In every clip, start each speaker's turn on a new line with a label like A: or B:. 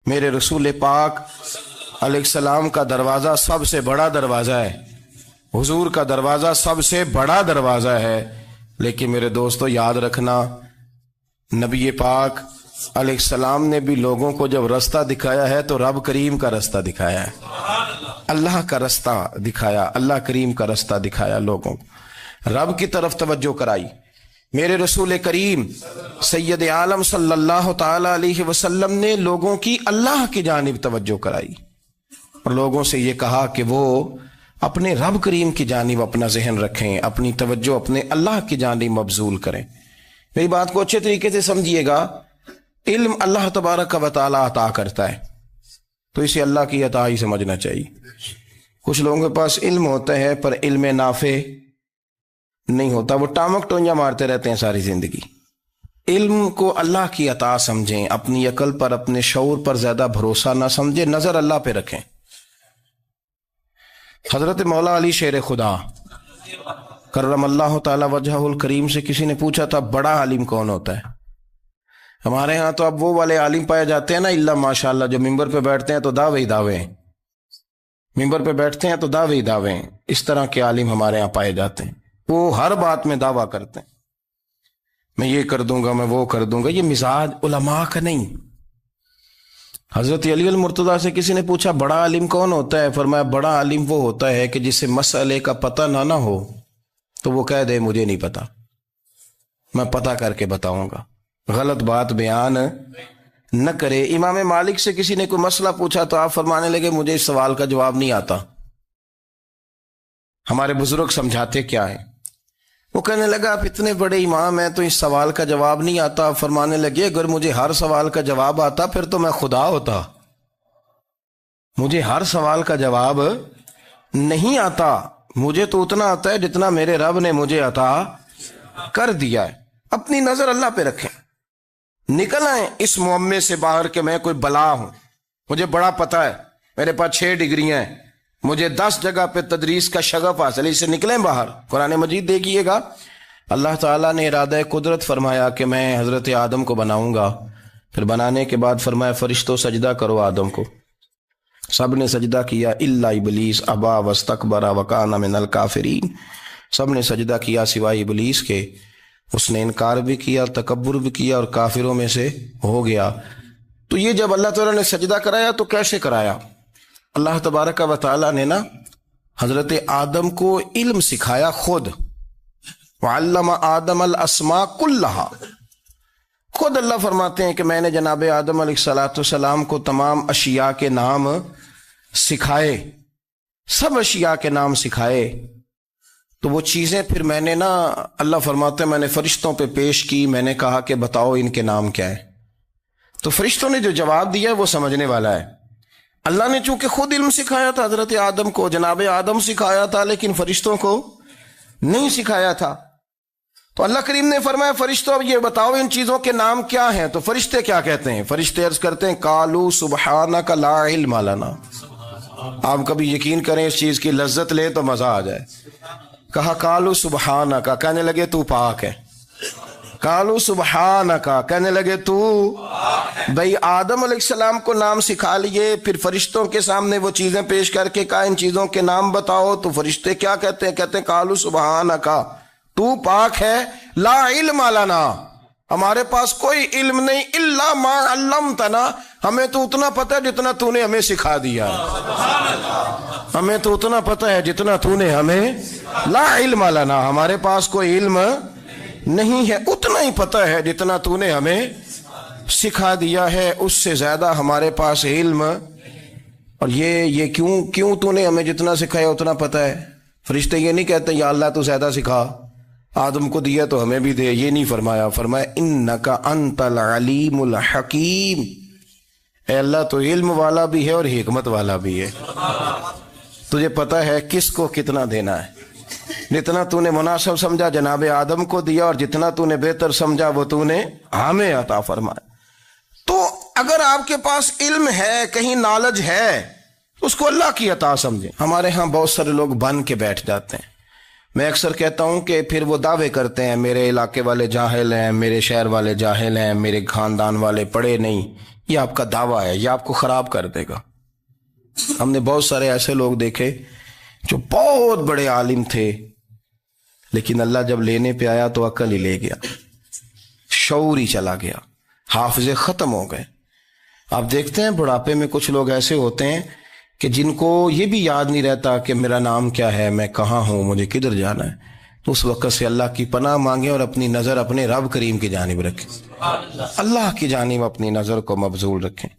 A: میرے رسول پاک علیہ السلام کا دروازہ سب سے بڑا دروازہ ہے، حضور کا دروازہ سب سے بڑا دروازہ ہے، لیکن میرے دوستو یاد رکھنا، نبی پاک علیہ السلام نے بھی لوگوں کو جب رستہ دکھایا ہے تو رب کریم کا رستہ دکھایا ہے، اللہ کا رستہ دکھایا، اللہ کریم کا رستہ دکھایا، لوگوں کو رب کی طرف توجہ کرائی۔ میرے رسول کریم سید عالم صلی اللہ تعالی علیہ وسلم نے لوگوں کی اللہ کی جانب توجہ کرائی اور لوگوں سے یہ کہا کہ وہ اپنے رب کریم کی جانب اپنا ذہن رکھیں، اپنی توجہ اپنے اللہ کی جانب مبذول کریں۔ میری بات کو اچھے طریقے سے سمجھیے گا، علم اللہ تبارک و تعالی عطا کرتا ہے تو اسے اللہ کی عطا ہی سمجھنا چاہیے۔ کچھ لوگوں کے پاس علم ہوتا ہے پر علم نافع نہیں ہوتا، وہ ٹامک ٹونجا مارتے رہتے ہیں ساری زندگی۔ علم کو اللہ کی عطا سمجھیں، اپنی عقل پر اپنے شعور پر زیادہ بھروسہ نہ سمجھیں، نظر اللہ پہ رکھیں۔ حضرت مولا علی شیر خدا کرم اللہ تعالی وجہہ الکریم سے کسی نے پوچھا تھا بڑا عالم کون ہوتا ہے؟ ہمارے ہاں تو اب وہ والے عالم پائے جاتے ہیں نا، اللہ ماشاءاللہ، جو ممبر پہ بیٹھتے ہیں تو دعوے ہی دعوے ہیں، ممبر پہ بیٹھتے ہیں تو دعوے ہی دعوے ہیں، اس طرح کے عالم ہمارے ہاں پائے جاتے ہیں۔ وہ ہر بات میں دعویٰ کرتے ہیں، میں یہ کر دوں گا، میں وہ کر دوں گا۔ یہ مزاج علماء کا نہیں۔ حضرت علی المرتضیٰ سے کسی نے پوچھا بڑا عالم کون ہوتا ہے؟ فرمایا بڑا عالم وہ ہوتا ہے کہ جسے مسئلے کا پتہ نہ ہو تو وہ کہہ دے مجھے نہیں پتا، میں پتہ کر کے بتاؤں گا، غلط بات بیان نہ کرے۔ امام مالک سے کسی نے کوئی مسئلہ پوچھا تو آپ فرمانے لگے مجھے اس سوال کا جواب نہیں آتا، ہمارے بزرگ سمجھاتے کیا ہیں؟ وہ کہنے لگا آپ اتنے بڑے امام ہیں تو اس سوال کا جواب نہیں آتا۔ آپ فرمانے لگے اگر مجھے ہر سوال کا جواب آتا پھر تو میں خدا ہوتا، مجھے ہر سوال کا جواب نہیں آتا، مجھے تو اتنا آتا ہے جتنا میرے رب نے مجھے عطا کر دیا ہے۔ اپنی نظر اللہ پہ رکھیں، نکل آئیں اس معمے سے باہر کہ میں کوئی بلا ہوں، مجھے بڑا پتا ہے، میرے پاس 6 ڈگریاں ہیں، مجھے 10 جگہ پہ تدریس کا شغف حاصل ہے، اس سے نکلیں باہر۔ قرآن مجید دیکھیے گا، اللہ تعالیٰ نے ارادہ قدرت فرمایا کہ میں حضرت آدم کو بناؤں گا، پھر بنانے کے بعد فرمایا فرشتوں سجدہ کرو آدم کو، سب نے سجدہ کیا الا ابلیس ابا واستکبر وکان من الکافرین، سب نے سجدہ کیا سوائے ابلیس کے، اس نے انکار بھی کیا، تکبر بھی کیا اور کافروں میں سے ہو گیا۔ تو یہ جب اللہ تعالیٰ نے سجدہ کرایا تو کیسے کرایا؟ اللہ تبارک و تعالیٰ نے نا حضرت آدم کو علم سکھایا خود، وعلم آدم الاسماء کلہا، خود اللہ فرماتے ہیں کہ میں نے جناب آدم علیہ السلام کو تمام اشیاء کے نام سکھائے، سب اشیاء کے نام سکھائے۔ تو وہ چیزیں پھر میں نے نا، اللہ فرماتے ہیں میں نے فرشتوں پہ پیش کی، میں نے کہا کہ بتاؤ ان کے نام کیا ہے، تو فرشتوں نے جو جواب دیا وہ سمجھنے والا ہے۔ اللہ نے چونکہ خود علم سکھایا تھا حضرت آدم کو، جناب آدم سکھایا تھا، لیکن فرشتوں کو نہیں سکھایا تھا۔ تو اللہ کریم نے فرمایا فرشتوں اب یہ بتاؤ ان چیزوں کے نام کیا ہیں؟ تو فرشتے کیا کہتے ہیں؟ فرشتے عرض کرتے ہیں قالوا سبحانک لا علم لنا۔ آپ کبھی یقین کریں اس چیز کی لذت لے تو مزہ آ جائے۔ کہا قالوا سبحانک، کہنے لگے تو پاک ہے، قالوا سبحانک، کہنے لگے تو، بھئی آدم علیہ السلام کو نام سکھا لیے، پھر فرشتوں کے سامنے وہ چیزیں پیش کر کے کہا ان چیزوں کے نام بتاؤ، تو فرشتے کیا کہتے ہیں؟ کہتے ہیں قالوا سبحانک، تو پاک ہے، لا علم لنا، ہمارے پاس کوئی علم نہیں، الا ما علمتنا، ہمیں تو اتنا پتہ ہے جتنا تو نے ہمیں سکھا دیا ہے، ہمیں تو اتنا پتہ ہے جتنا تو نے ہمیں، لا علم لنا، ہمارے پاس کوئی علم نہیں ہے، اتنا ہی پتہ ہے جتنا تو نے ہمیں سکھا دیا ہے، اس سے زیادہ ہمارے پاس علم۔ اور یہ کیوں تو نے ہمیں جتنا سکھایا اتنا پتہ ہے؟ فرشتے یہ نہیں کہتے یا اللہ تو زیادہ سکھا، آدم کو دیا تو ہمیں بھی دے، یہ نہیں فرمایا، فرمایا انکا انت العلیم الحکیم، اے اللہ تو علم والا بھی ہے اور حکمت والا بھی ہے، تجھے پتہ ہے کس کو کتنا دینا ہے، جتنا تو نے مناسب سمجھا جناب آدم کو دیا، اور جتنا تو نے بہتر سمجھا وہ تو نے ہمیں عطا فرمایا۔ تو اگر آپ کے پاس علم ہے، کہیں نالج ہے، اس کو اللہ کی عطا سمجھیں۔ ہمارے ہاں بہت سارے لوگ بن کے بیٹھ جاتے ہیں، میں اکثر کہتا ہوں کہ پھر وہ دعوے کرتے ہیں میرے علاقے والے جاہل ہیں، میرے شہر والے جاہل ہیں، میرے خاندان والے پڑھے نہیں. یہ آپ کا دعویٰ ہے، یہ آپ کو خراب کر دے گا. ہم نے بہت سارے ایسے لوگ دیکھے جو بہت بڑے عالم تھے، لیکن اللہ جب لینے پہ آیا تو عقل ہی لے گیا، شعور ہی چلا گیا، حافظے ختم ہو گئے. آپ دیکھتے ہیں بڑھاپے میں کچھ لوگ ایسے ہوتے ہیں کہ جن کو یہ بھی یاد نہیں رہتا کہ میرا نام کیا ہے، میں کہاں ہوں، مجھے کدھر جانا ہے. تو اس وقت سے اللہ کی پناہ مانگیں اور اپنی نظر اپنے رب کریم کی جانب رکھیں، اللہ کی جانب اپنی نظر کو مبذول رکھیں.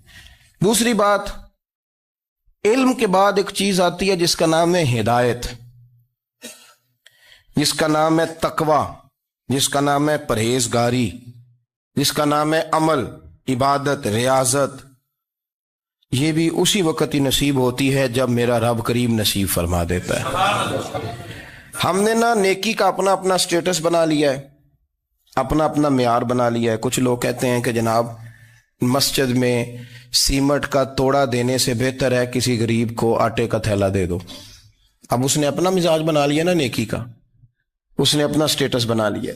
A: دوسری بات، علم کے بعد ایک چیز آتی ہے جس کا نام ہے ہدایت، جس کا نام ہے تقوی، جس کا نام ہے پرہیزگاری، جس کا نام ہے عمل، عبادت، ریاضت. یہ بھی اسی وقت ہی نصیب ہوتی ہے جب میرا رب کریم نصیب فرما دیتا ہے. ہم نے نا نیکی کا اپنا اپنا سٹیٹس بنا لیا ہے، اپنا اپنا معیار بنا لیا ہے. کچھ لوگ کہتے ہیں کہ جناب مسجد میں سیمٹ کا توڑا دینے سے بہتر ہے کسی غریب کو آٹے کا تھیلا دے دو. اب اس نے اپنا مزاج بنا لیا نا نیکی کا، اس نے اپنا سٹیٹس بنا لیا.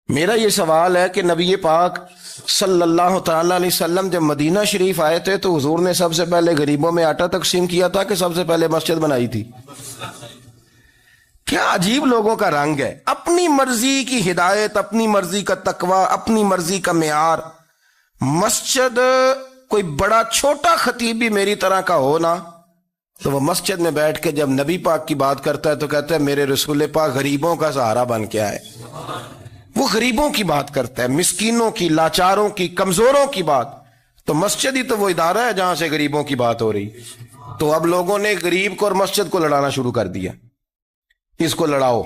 A: میرا یہ سوال ہے کہ نبی پاک صلی اللہ تعالی علیہ وسلم جب مدینہ شریف آئے تھے تو حضور نے سب سے پہلے غریبوں میں آٹا تقسیم کیا تھا کہ سب سے پہلے مسجد بنائی تھی؟ کیا عجیب لوگوں کا رنگ ہے، اپنی مرضی کی ہدایت، اپنی مرضی کا تقوی، اپنی مرضی کا معیار. مسجد کوئی بڑا چھوٹا خطیب بھی میری طرح کا ہو نا تو وہ مسجد میں بیٹھ کے جب نبی پاک کی بات کرتا ہے تو کہتا ہے میرے رسول پاک غریبوں کا سہارا بن کے آئے. وہ غریبوں کی بات کرتا ہے، مسکینوں کی، لاچاروں کی، کمزوروں کی بات. تو مسجد ہی تو وہ ادارہ ہے جہاں سے غریبوں کی بات ہو رہی. تو اب لوگوں نے غریب کو اور مسجد کو لڑانا شروع کر دیا. اس کو لڑاؤ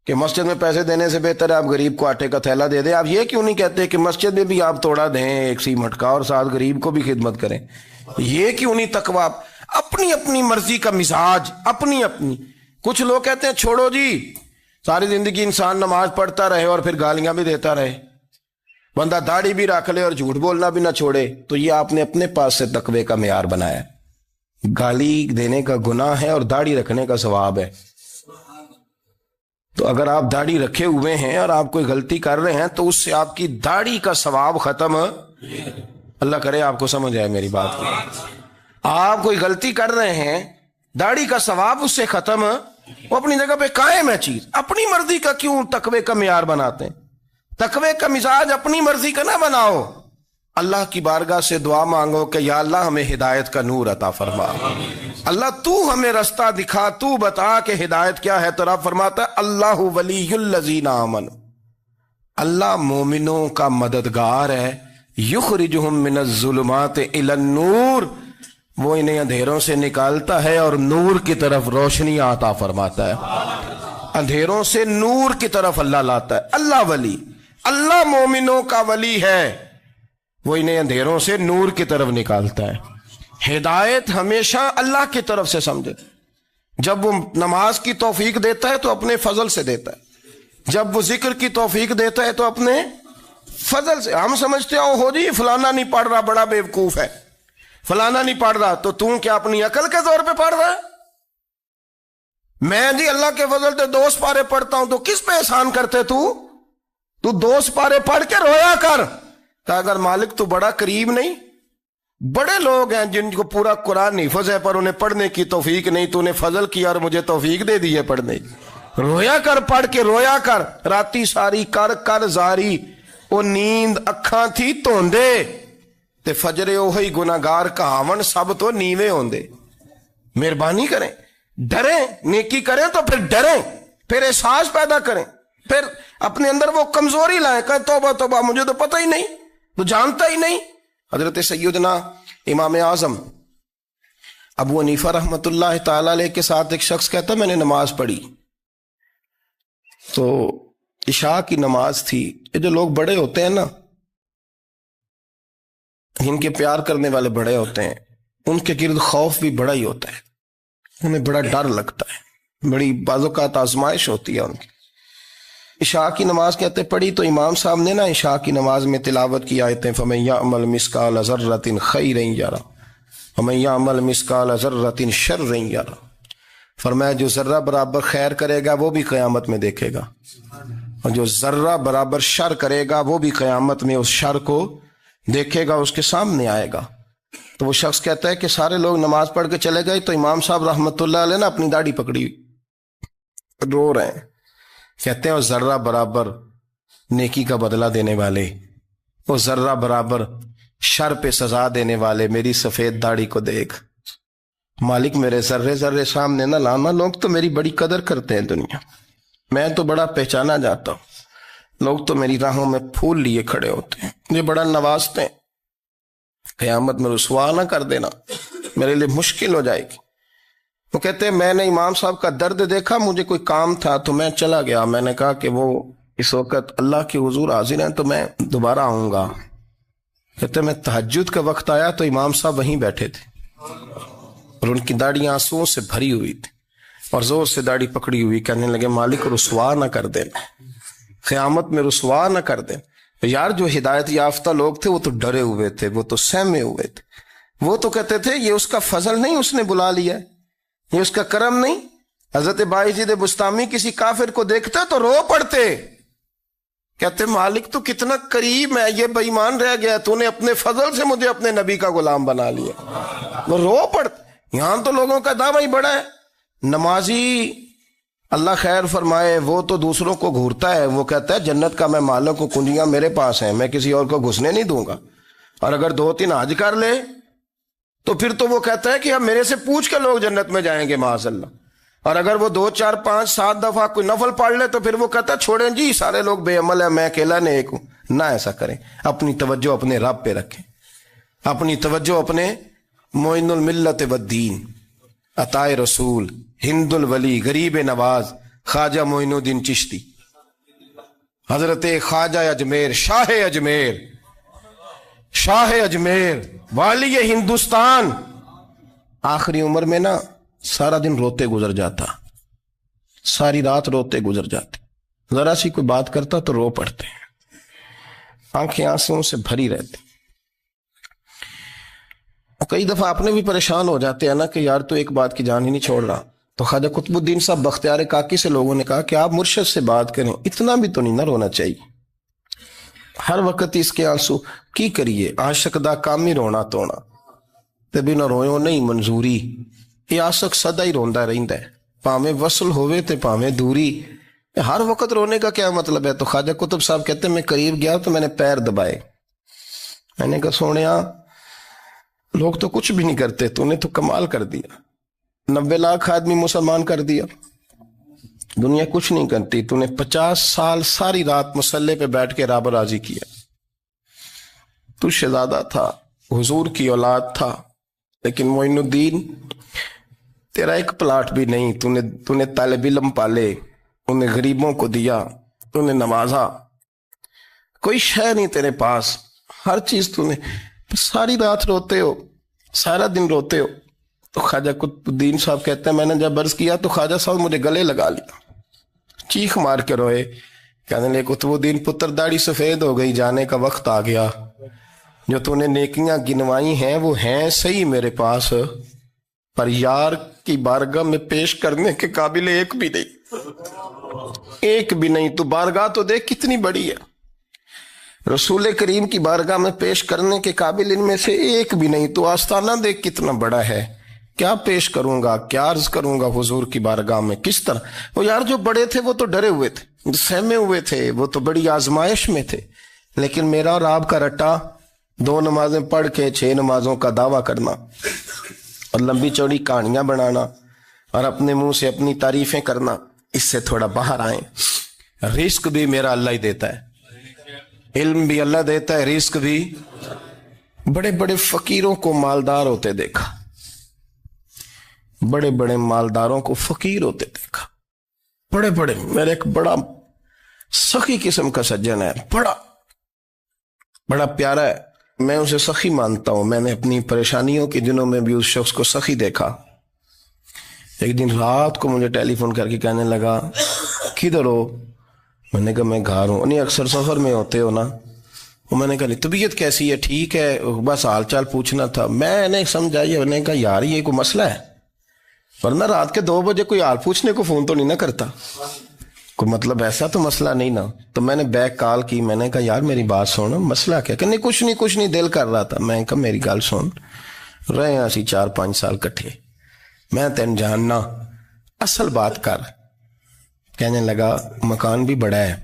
A: کہ مسجد میں پیسے دینے سے بہتر ہے آپ غریب کو آٹے کا تھیلا دے دیں. آپ یہ کیوں نہیں کہتے کہ مسجد میں بھی آپ توڑا دیں ایک سیمٹ کا اور ساتھ غریب کو بھی خدمت کریں؟ یہ کیوں نہیں تقویٰ؟ اپنی اپنی مرضی کا مزاج، اپنی اپنی. کچھ لوگ کہتے ہیں چھوڑو جی، ساری زندگی انسان نماز پڑھتا رہے اور پھر گالیاں بھی دیتا رہے، بندہ داڑھی بھی رکھ لے اور جھوٹ بولنا بھی نہ چھوڑے. تو یہ آپ نے اپنے پاس سے تقوی کا معیار بنایا. گالی دینے کا گناہ ہے اور داڑھی رکھنے کا ثواب ہے. تو اگر آپ داڑھی رکھے ہوئے ہیں اور آپ کوئی غلطی کر رہے ہیں تو اس سے آپ کی داڑھی کا ثواب ختم. اللہ کرے آپ کو سمجھ آئے میری بات کو. آپ کوئی غلطی کر رہے ہیں، داڑھی کا ثواب اس سے ختم، وہ اپنی جگہ پہ قائم ہے چیز. اپنی مرضی کا کیوں تقوی کا معیار بناتے ہیں؟ تقوی کا مزاج اپنی مرضی کا نہ بناؤ. اللہ کی بارگاہ سے دعا مانگو کہ یا اللہ ہمیں ہدایت کا نور عطا فرما. اللہ تو ہمیں رستہ دکھا، تو بتا کہ ہدایت کیا ہے. تو رب فرماتا ہے اللہ ولی الذین آمنوا، اللہ مومنوں کا مددگار ہے. یخرجہم من الظلمات الی النور، وہ انہیں اندھیروں سے نکالتا ہے اور نور کی طرف روشنی عطا فرماتا ہے. اندھیروں سے نور کی طرف اللہ لاتا ہے. اللہ ولی، اللہ مومنوں کا ولی ہے، وہ انہیں اندھیروں سے نور کی طرف نکالتا ہے. ہدایت ہمیشہ اللہ کی طرف سے سمجھے. جب وہ نماز کی توفیق دیتا ہے تو اپنے فضل سے دیتا ہے، جب وہ ذکر کی توفیق دیتا ہے تو اپنے فضل سے. ہم سمجھتے ہو جی فلانا نہیں پڑھ رہا بڑا بیوقوف ہے، فلانا نہیں پڑھ رہا، تو تم کیا اپنی عقل کے زور پہ پڑھ رہا ہے؟ میں جی اللہ کے فضل سے 2 سپارے پڑھتا ہوں، تو کس پہ احسان کرتے تو 2 سپارے پڑھ کے رویا کر کہ اگر مالک تو بڑا قریب نہیں. بڑے لوگ ہیں جن کو پورا قرآن حفظ ہے پر انہیں پڑھنے کی توفیق نہیں، تو انہیں فضل کیا اور مجھے توفیق دے دی ہے پڑھنے کی. رویا کر، پڑھ کے رویا کر. راتی ساری کر کر زاری، وہ نیند اکھاں تھی توندے تے فجرے اوہی گناہگار کہاون سب تو نیوے ہوندے. مہربانی کریں، ڈریں، نیکی کریں تو پھر ڈریں، پھر احساس پیدا کریں، پھر اپنے اندر وہ کمزوری لائیں کہ توبہ توبہ مجھے تو پتہ ہی نہیں، تو جانتا ہی نہیں. حضرت سیدنا امام اعظم ابو حنیفہ رحمۃ اللہ تعالی علیہ کے ساتھ ایک شخص کہتا میں نے نماز پڑھی تو عشاء کی نماز تھی. یہ جو لوگ بڑے ہوتے ہیں نا، جن کے پیار کرنے والے بڑے ہوتے ہیں، ان کے گرد خوف بھی بڑا ہی ہوتا ہے، انہیں بڑا ڈر لگتا ہے، بڑی بعض اوقات آزمائش ہوتی ہے ان کی. عشاء کی نماز کہتے پڑھی تو امام صاحب نے نا عشاء کی نماز میں تلاوت کی آیتیں فَمَن يَعْمَلْ مِثْقَالَ ذَرَّةٍ خَيْرًا يَرَهُ وَمَن يَعْمَلْ مِثْقَالَ ذَرَّةٍ شَرًّا يَرَهُ فرمایا جو ذرہ برابر خیر کرے گا وہ بھی قیامت میں دیکھے گا، اور جو ذرہ برابر شر کرے گا وہ بھی قیامت میں اس شر کو دیکھے گا، اس کے سامنے آئے گا۔ تو وہ شخص کہتا ہے کہ سارے لوگ نماز پڑھ کے چلے گئے تو امام صاحب رحمۃ اللہ علیہ نے اپنی داڑھی پکڑی رو رہے ہیں، کہتے ہیں وہ ذرہ برابر نیکی کا بدلہ دینے والے، وہ ذرہ برابر شر پہ سزا دینے والے میری سفید داڑھی کو دیکھ، مالک میرے ذرے ذرے سامنے نہ لانا، لوگ تو میری بڑی قدر کرتے ہیں دنیا، میں تو بڑا پہچانا جاتا ہوں، لوگ تو میری راہوں میں پھول لیے کھڑے ہوتے ہیں، مجھے بڑا نوازتے ہیں، قیامت میں رسوا نہ کر دینا، میرے لیے مشکل ہو جائے گی۔ وہ کہتے ہیں میں نے امام صاحب کا درد دیکھا، مجھے کوئی کام تھا تو میں چلا گیا، میں نے کہا کہ وہ اس وقت اللہ کے حضور حاضر ہیں تو میں دوبارہ آؤں گا۔ کہتے ہیں میں تہجد کا وقت آیا تو امام صاحب وہیں بیٹھے تھے اور ان کی داڑھی آنسوؤں سے بھری ہوئی تھی اور زور سے داڑھی پکڑی ہوئی، کہنے لگے مالک رسوا نہ کر دینا، قیامت میں رسوا نہ کر دینا۔ یار جو ہدایت یافتہ لوگ تھے وہ تو ڈرے ہوئے تھے، وہ تو سہمے ہوئے تھے، وہ تو کہتے تھے یہ اس کا فضل نہیں، اس نے بلا لیا ہے، یہ اس کا کرم نہیں۔ حضرت باعزید بستامی کسی کافر کو دیکھتا تو رو پڑتے، کہتے مالک تو کتنا قریب ہے، یہ بے ایمان رہ گیا، تو نے اپنے فضل سے مجھے اپنے نبی کا غلام بنا لیا، وہ رو پڑتے۔ یہاں تو لوگوں کا دعویٰ ہی بڑا ہے، نمازی اللہ خیر فرمائے وہ تو دوسروں کو گھورتا ہے، وہ کہتا ہے جنت کا میں مالک ہوں، کنجیاں میرے پاس ہیں، میں کسی اور کو گھسنے نہیں دوں گا، اور اگر 2-3 حج کر لے تو پھر تو وہ کہتا ہے کہ اب میرے سے پوچھ کے لوگ جنت میں جائیں گے معاذ اللہ، اور اگر وہ 2 4 5 7 دفعہ کوئی نفل پڑھ لے تو پھر وہ کہتا ہے چھوڑیں جی سارے لوگ بے عمل ہیں، میں اکیلا نیک ہوں۔ نہ ایسا کریں، اپنی توجہ اپنے رب پہ رکھیں، اپنی توجہ اپنے معین الملت والدین، عطا رسول، ہند الولی، غریب نواز، خواجہ معین الدین چشتی، حضرت خواجہ اجمیر، شاہ اجمیر، شاہ اجمیر، والی ہندوستان، آخری عمر میں نا سارا دن روتے گزر جاتا، ساری رات روتے گزر جاتے، ذرا سی کوئی بات کرتا تو رو پڑتے، آنکھیں آنسوں سے بھری رہتی۔ کئی دفعہ اپنے بھی پریشان ہو جاتے ہیں نا کہ یار تو ایک بات کی جان ہی نہیں چھوڑ رہا، تو خواجہ قطب الدین صاحب بختیار کاکی سے لوگوں نے کہا کہ آپ مرشد سے بات کریں، اتنا بھی تو نہیں نہ رونا چاہیے، ہر وقت اس کے آنسو کی کریے، عاشق دا کام ہی رونا تونا تے بنا رویوں نہیں منظوری، یہ عاشق سدا ہی روندا رہندا ہے، پاویں وصل ہوئے تے پاویں دوری، ہر وقت رونے کا کیا مطلب ہے؟ تو خواجہ قطب صاحب کہتے ہیں میں قریب گیا تو میں نے پیر دبائے، میں نے کہا سونیا لوگ تو کچھ بھی نہیں کرتے، تو نے تو کمال کر دیا، 90 لاکھ آدمی مسلمان کر دیا، دنیا کچھ نہیں کرتی، تو نے 50 سال ساری رات مصلے پہ بیٹھ کے رب راضی کیا، تو شہزادہ تھا، حضور کی اولاد تھا، لیکن معین الدین تیرا ایک پلاٹ بھی نہیں، تو نے طالب علم پالے، انہیں غریبوں کو دیا، تو نے نوازا، کوئی شے نہیں تیرے پاس، ہر چیز تو نے، ساری رات روتے ہو، سارا دن روتے ہو۔ تو خواجہ قطب الدین صاحب کہتے ہیں میں نے جب عرض کیا تو خواجہ صاحب مجھے گلے لگا لیا، چیخ مار کے روئے، کہنے لگے قطب الدین پتر داڑھی سفید ہو گئی، جانے کا وقت آ گیا، جو تو نے نیکیاں گنوائی ہیں وہ ہیں صحیح میرے پاس، پر یار کی بارگاہ میں پیش کرنے کے قابل ایک بھی نہیں، ایک بھی نہیں، تو بارگاہ تو دیکھ کتنی بڑی ہے، رسول کریم کی بارگاہ میں پیش کرنے کے قابل ان میں سے ایک بھی نہیں، تو آستانہ دیکھ کتنا بڑا ہے، کیا پیش کروں گا، کیا عرض کروں گا حضور کی بارگاہ میں، کس طرح؟ وہ یار جو بڑے تھے وہ تو ڈرے ہوئے تھے، سہمے ہوئے تھے، وہ تو بڑی آزمائش میں تھے، لیکن میرا اور آپ کا رٹا 2 نمازیں پڑھ کے 6 نمازوں کا دعویٰ کرنا اور لمبی چوڑی کہانیاں بنانا اور اپنے منہ سے اپنی تعریفیں کرنا، اس سے تھوڑا باہر آئیں۔ رزق بھی میرا اللہ ہی دیتا ہے، علم بھی اللہ دیتا ہے، رزق بھی۔ بڑے بڑے فقیروں کو مالدار ہوتے دیکھا، بڑے بڑے مالداروں کو فقیر ہوتے دیکھا، بڑے بڑے، میرے ایک بڑا سخی قسم کا سجن ہے، بڑا پیارا ہے، میں اسے سخی مانتا ہوں، میں نے اپنی پریشانیوں کے دنوں میں بھی اس شخص کو سخی دیکھا۔ ایک دن رات کو مجھے ٹیلی فون کر کے کہنے لگا کدھر ہو؟ میں نے کہا میں گھر ہوں۔ نہیں اکثر سفر میں ہوتے ہو نا؟ میں نے کہا طبیعت کیسی ہے؟ ٹھیک ہے، بس حال چال پوچھنا تھا۔ میں نے سمجھا، میں نے کہا یار یہ کوئی مسئلہ ہے، ورنہ رات کے 2 بجے کوئی حال پوچھنے کو فون تو نہیں نہ کرتا، کوئی مطلب ایسا تو مسئلہ نہیں نا. تو میں نے بیک کال کی، میں نے کہا یار میری بات سن، مسئلہ کیا؟ کہ نہیں کچھ نہیں دل کر رہا تھا. میں نے کہا میری گل سن، رہے ہیں اسی 4-5 سال کٹھے، میں تین جاننا، اصل بات کر. کہنے لگا مکان بھی بڑا ہے،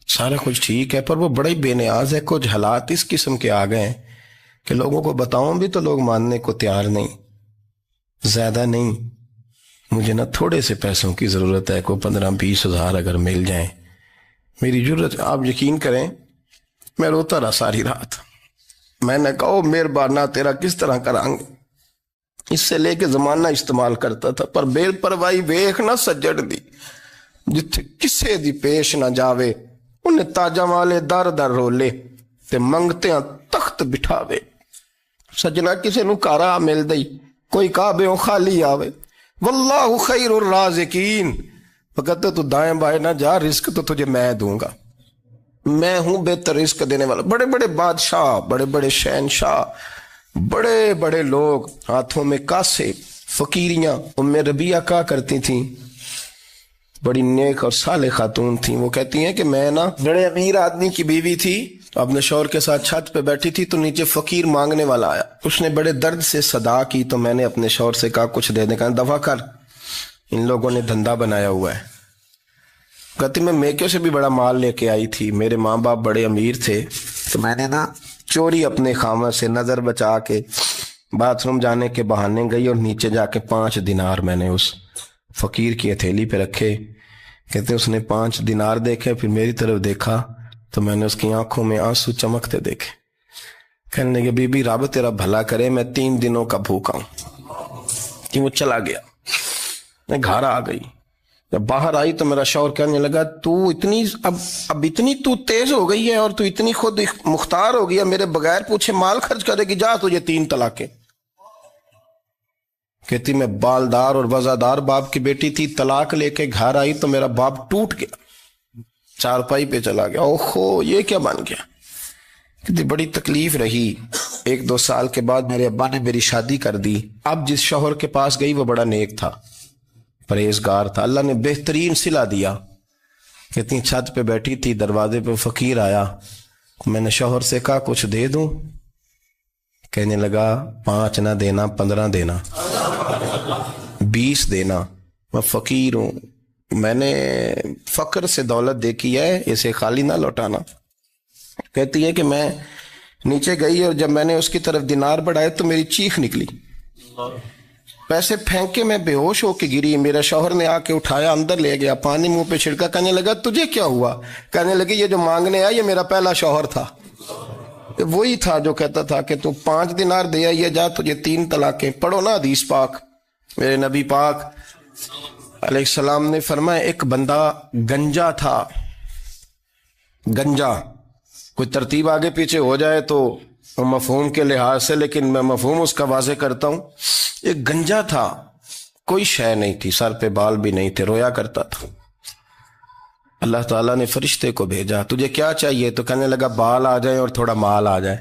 A: سارا کچھ ٹھیک ہے، پر وہ بڑا ہی بے نیاز ہے. کچھ حالات اس قسم کے آ گئے ہیں کہ لوگوں کو بتاؤں بھی تو لوگ ماننے کو تیار نہیں. زیادہ نہیں، مجھے نا تھوڑے سے پیسوں کی ضرورت ہے، کوئی 15-20 ہزار اگر مل جائیں میری ضرورت. آپ یقین کریں میں روتا رہا ساری رات. میں نے کہا مہربانہ تیرا کس طرح کرانگے. اس سے لے کے زمانہ استعمال کرتا تھا، پر بے پرواہی ویخ نہ سجڑ دی، جتھے کسے دی پیش نہ جاوے انہیں تاجہ والے در در رولے تے منگتے ہیں تخت بٹھاوے. سجنا کسے نو کارا مل دئی، کوئی کعبے خالی آوے. واللہ خیر الرازقین، فقط تو دائیں بائیں نہ جا، رزق تو تجھے میں دوں گا، میں ہوں بہتر رزق دینے والا. بڑے بڑے بادشاہ، بڑے بڑے شہنشاہ، بڑے بڑے لوگ، ہاتھوں میں کاسے، فقیریاں. ام ربیعہ کہا کرتی تھیں، بڑی نیک اور صالح خاتون تھیں. وہ کہتی ہیں کہ میں نا بڑے امیر آدمی کی بیوی تھی، اپنے شوہر کے ساتھ چھت پہ بیٹھی تھی تو نیچے فقیر مانگنے والا آیا. اس نے بڑے درد سے صدا کی تو میں نے اپنے شوہر سے کہا کچھ دے دیں. کہا دفع کر، ان لوگوں نے دھندا بنایا ہوا ہے. کہتی میں میکے سے بھی بڑا مال لے کے آئی تھی، میرے ماں باپ بڑے امیر تھے، تو میں نے نا چوری اپنے خامہ سے نظر بچا کے باتھ روم جانے کے بہانے گئی اور نیچے جا کے 5 دینار میں نے اس فقیر کی ہتھیلی پہ رکھے. کہتے اس نے 5 دینار دیکھے، پھر میری طرف دیکھا تو میں نے اس کی آنکھوں میں آنسو چمکتے دیکھے. کہنے لگے بی بی رب تیرا بھلا کرے، میں 3 دنوں کا بھوکا ہوں. کہ وہ چلا گیا. میں گھر آ گئی، جب باہر آئی تو میرا شوہر کہنے لگا تو اتنی اب اتنی تو تیز ہو گئی ہے اور تو اتنی خود مختار ہو گئی ہے، میرے بغیر پوچھے مال خرچ کرے گی، جا تجھے 3 طلاقیں. کہتی میں بالدار اور وزادار باپ کی بیٹی تھی، طلاق لے کے گھر آئی تو میرا باپ ٹوٹ گیا، چارپائی پہ چلا گیا. اوہو یہ کیا بن گیا. کہتی بڑی تکلیف رہی. 1-2 سال کے بعد میرے ابا نے میری شادی کر دی. اب جس شوہر کے پاس گئی وہ بڑا نیک تھا، پرہیزگار تھا، اللہ نے بہترین صلہ دیا. کہتی چھت پہ بیٹھی تھی، دروازے پہ فقیر آیا، میں نے شوہر سے کہا کچھ دے دوں. کہنے لگا 5 نہ دینا، 15 دینا، 20 دینا، میں فقیر ہوں، میں نے فقر سے دولت دیکھی ہے، اسے خالی نہ لوٹانا. کہتی ہے کہ میں نیچے گئی اور جب میں نے اس کی طرف دینار بڑھائے تو میری چیخ نکلی، پیسے پھینک کے میں بے ہوش ہو کے گری. میرا شوہر نے آ کے اٹھایا، اندر لے گیا، پانی منہ پہ چھڑکا. کہنے لگا تجھے کیا ہوا؟ کہنے لگے یہ جو مانگنے آیا یہ میرا پہلا شوہر تھا، وہی تھا جو کہتا تھا کہ تو 5 دینار دے آئیے، جا تجھے 3 طلاقیں. پڑھو نا حدیث پاک. میرے نبی پاک علیہ السلام نے فرمایا ایک بندہ گنجا تھا. گنجا کوئی ترتیب آگے پیچھے ہو جائے تو مفہوم کے لحاظ سے، لیکن میں مفہوم اس کا واضح کرتا ہوں. ایک گنجا تھا، کوئی شے نہیں تھی، سر پہ بال بھی نہیں تھے، رویا کرتا تھا. اللہ تعالیٰ نے فرشتے کو بھیجا، تجھے کیا چاہیے؟ تو کہنے لگا بال آ جائیں اور تھوڑا مال آ جائے.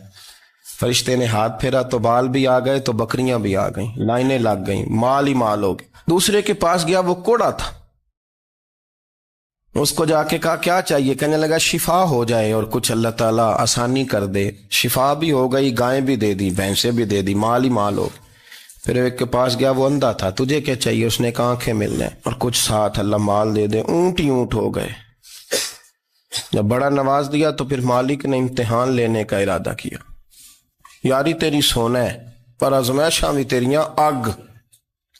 A: فرشتے نے ہاتھ پھیرا تو بال بھی آ گئے تو بکریاں بھی آ گئیں، لائنیں لگ گئیں، مال ہی مال ہو گئے. دوسرے کے پاس گیا، وہ کوڑا تھا، اس کو جا کے کہا کیا چاہیے؟ کہنے لگا شفا ہو جائے اور کچھ اللہ تعالیٰ آسانی کر دے. شفا بھی ہو گئی، گائیں بھی دے دی، بھینسیں بھی دے دی، مال ہی مال ہو. پھر ایک کے پاس گیا، وہ اندھا تھا، تجھے کیا چاہیے؟ اس نے کہا آنکھیں مل جائیں اور کچھ ساتھ اللہ مال دے دے. اونٹ ہی اونٹ ہو گئے. جب بڑا نواز دیا تو پھر مالک نے امتحان لینے کا ارادہ کیا. یاری تیری سونا ہے پر آزمائشاں بھی تیریاں اگ،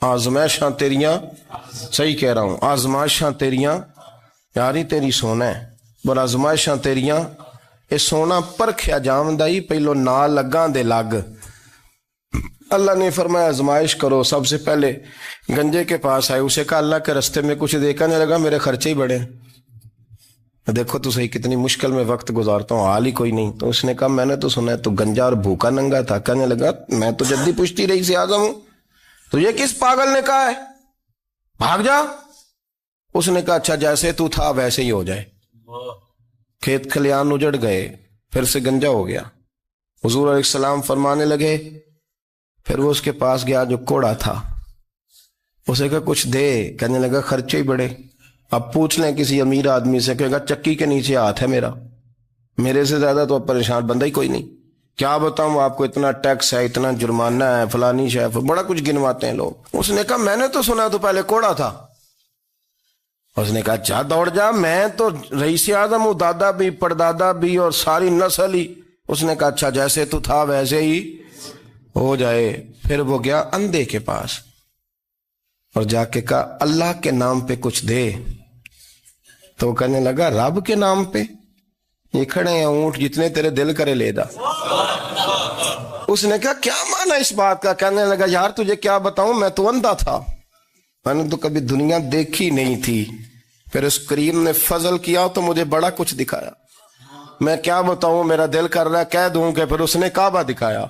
A: آزمائشاں تیریاں، صحیح کہہ رہا ہوں، آزمائشاں تیریاں، یاری تیری سونا ہے پر آزمائشاں تیریاں. یہ سونا پرکھیا جامدائی پہلو نہ لگاں دے لگ. اللہ نے فرمایا آزمائش کرو. سب سے پہلے گنجے کے پاس آئے، اسے کہا اللہ کے رستے میں کچھ دیکھا نہیں لگا، میرے خرچے ہی بڑے، دیکھو تو صحیح کتنی مشکل میں وقت گزارتا ہوں، حال ہی کوئی نہیں. تو اس نے کہا میں نے تو سنا ہے تو گنجا اور بھوکا ننگا تھا. کہنے لگا میں تو جدی پشتی رئیس اعظم ہوں، تو یہ کس پاگل نے کہا ہے بھاگ جا؟ اس نے کہا اچھا جیسے تو تھا ویسے ہی ہو جائے. کھیت کھلیان اجڑ گئے، پھر سے گنجا ہو گیا. حضور علیہ السلام فرمانے لگے، پھر وہ اس کے پاس گیا جو کوڑا تھا. اسے کہا کچھ دے، کہنے لگا خرچے ہی بڑے، اب پوچھ لیں کسی امیر آدمی سے، کہے گا چکی کے نیچے ہاتھ ہے میرا، میرے سے زیادہ تو اب پریشان بندہ ہی کوئی نہیں، کیا بتاؤں آپ کو، اتنا ٹیکس ہے، اتنا جرمانہ ہے، فلانی شے، بڑا کچھ گنواتے ہیں لوگ۔ اس نے کہا میں نے تو سنا تو پہلے کوڑا تھا۔ اس نے کہا جا دوڑ جا، میں تو رئیس اعظم ہوں، دادا بھی پردادا بھی اور ساری نسل ہی۔ اس نے کہا اچھا جیسے تو تھا ویسے ہی ہو جائے۔ پھر وہ گیا اندھے کے پاس اور جا کے کہا اللہ کے نام پہ کچھ دے، تو وہ کہنے لگا رب کے نام پہ؟ یہ کھڑے ہیں اونٹ، جتنے تیرے دل کرے لے دا۔ اس نے کہا کیا معنی اس بات کا؟ کہنے لگا یار تجھے کیا بتاؤں، میں تو اندھا تھا، میں نے تو کبھی دنیا دیکھی نہیں تھی، پھر اس کریم نے فضل کیا تو مجھے بڑا کچھ دکھایا، میں کیا بتاؤں، میرا دل کر رہا ہے کہہ دوں کہ پھر اس نے کعبہ دکھایا،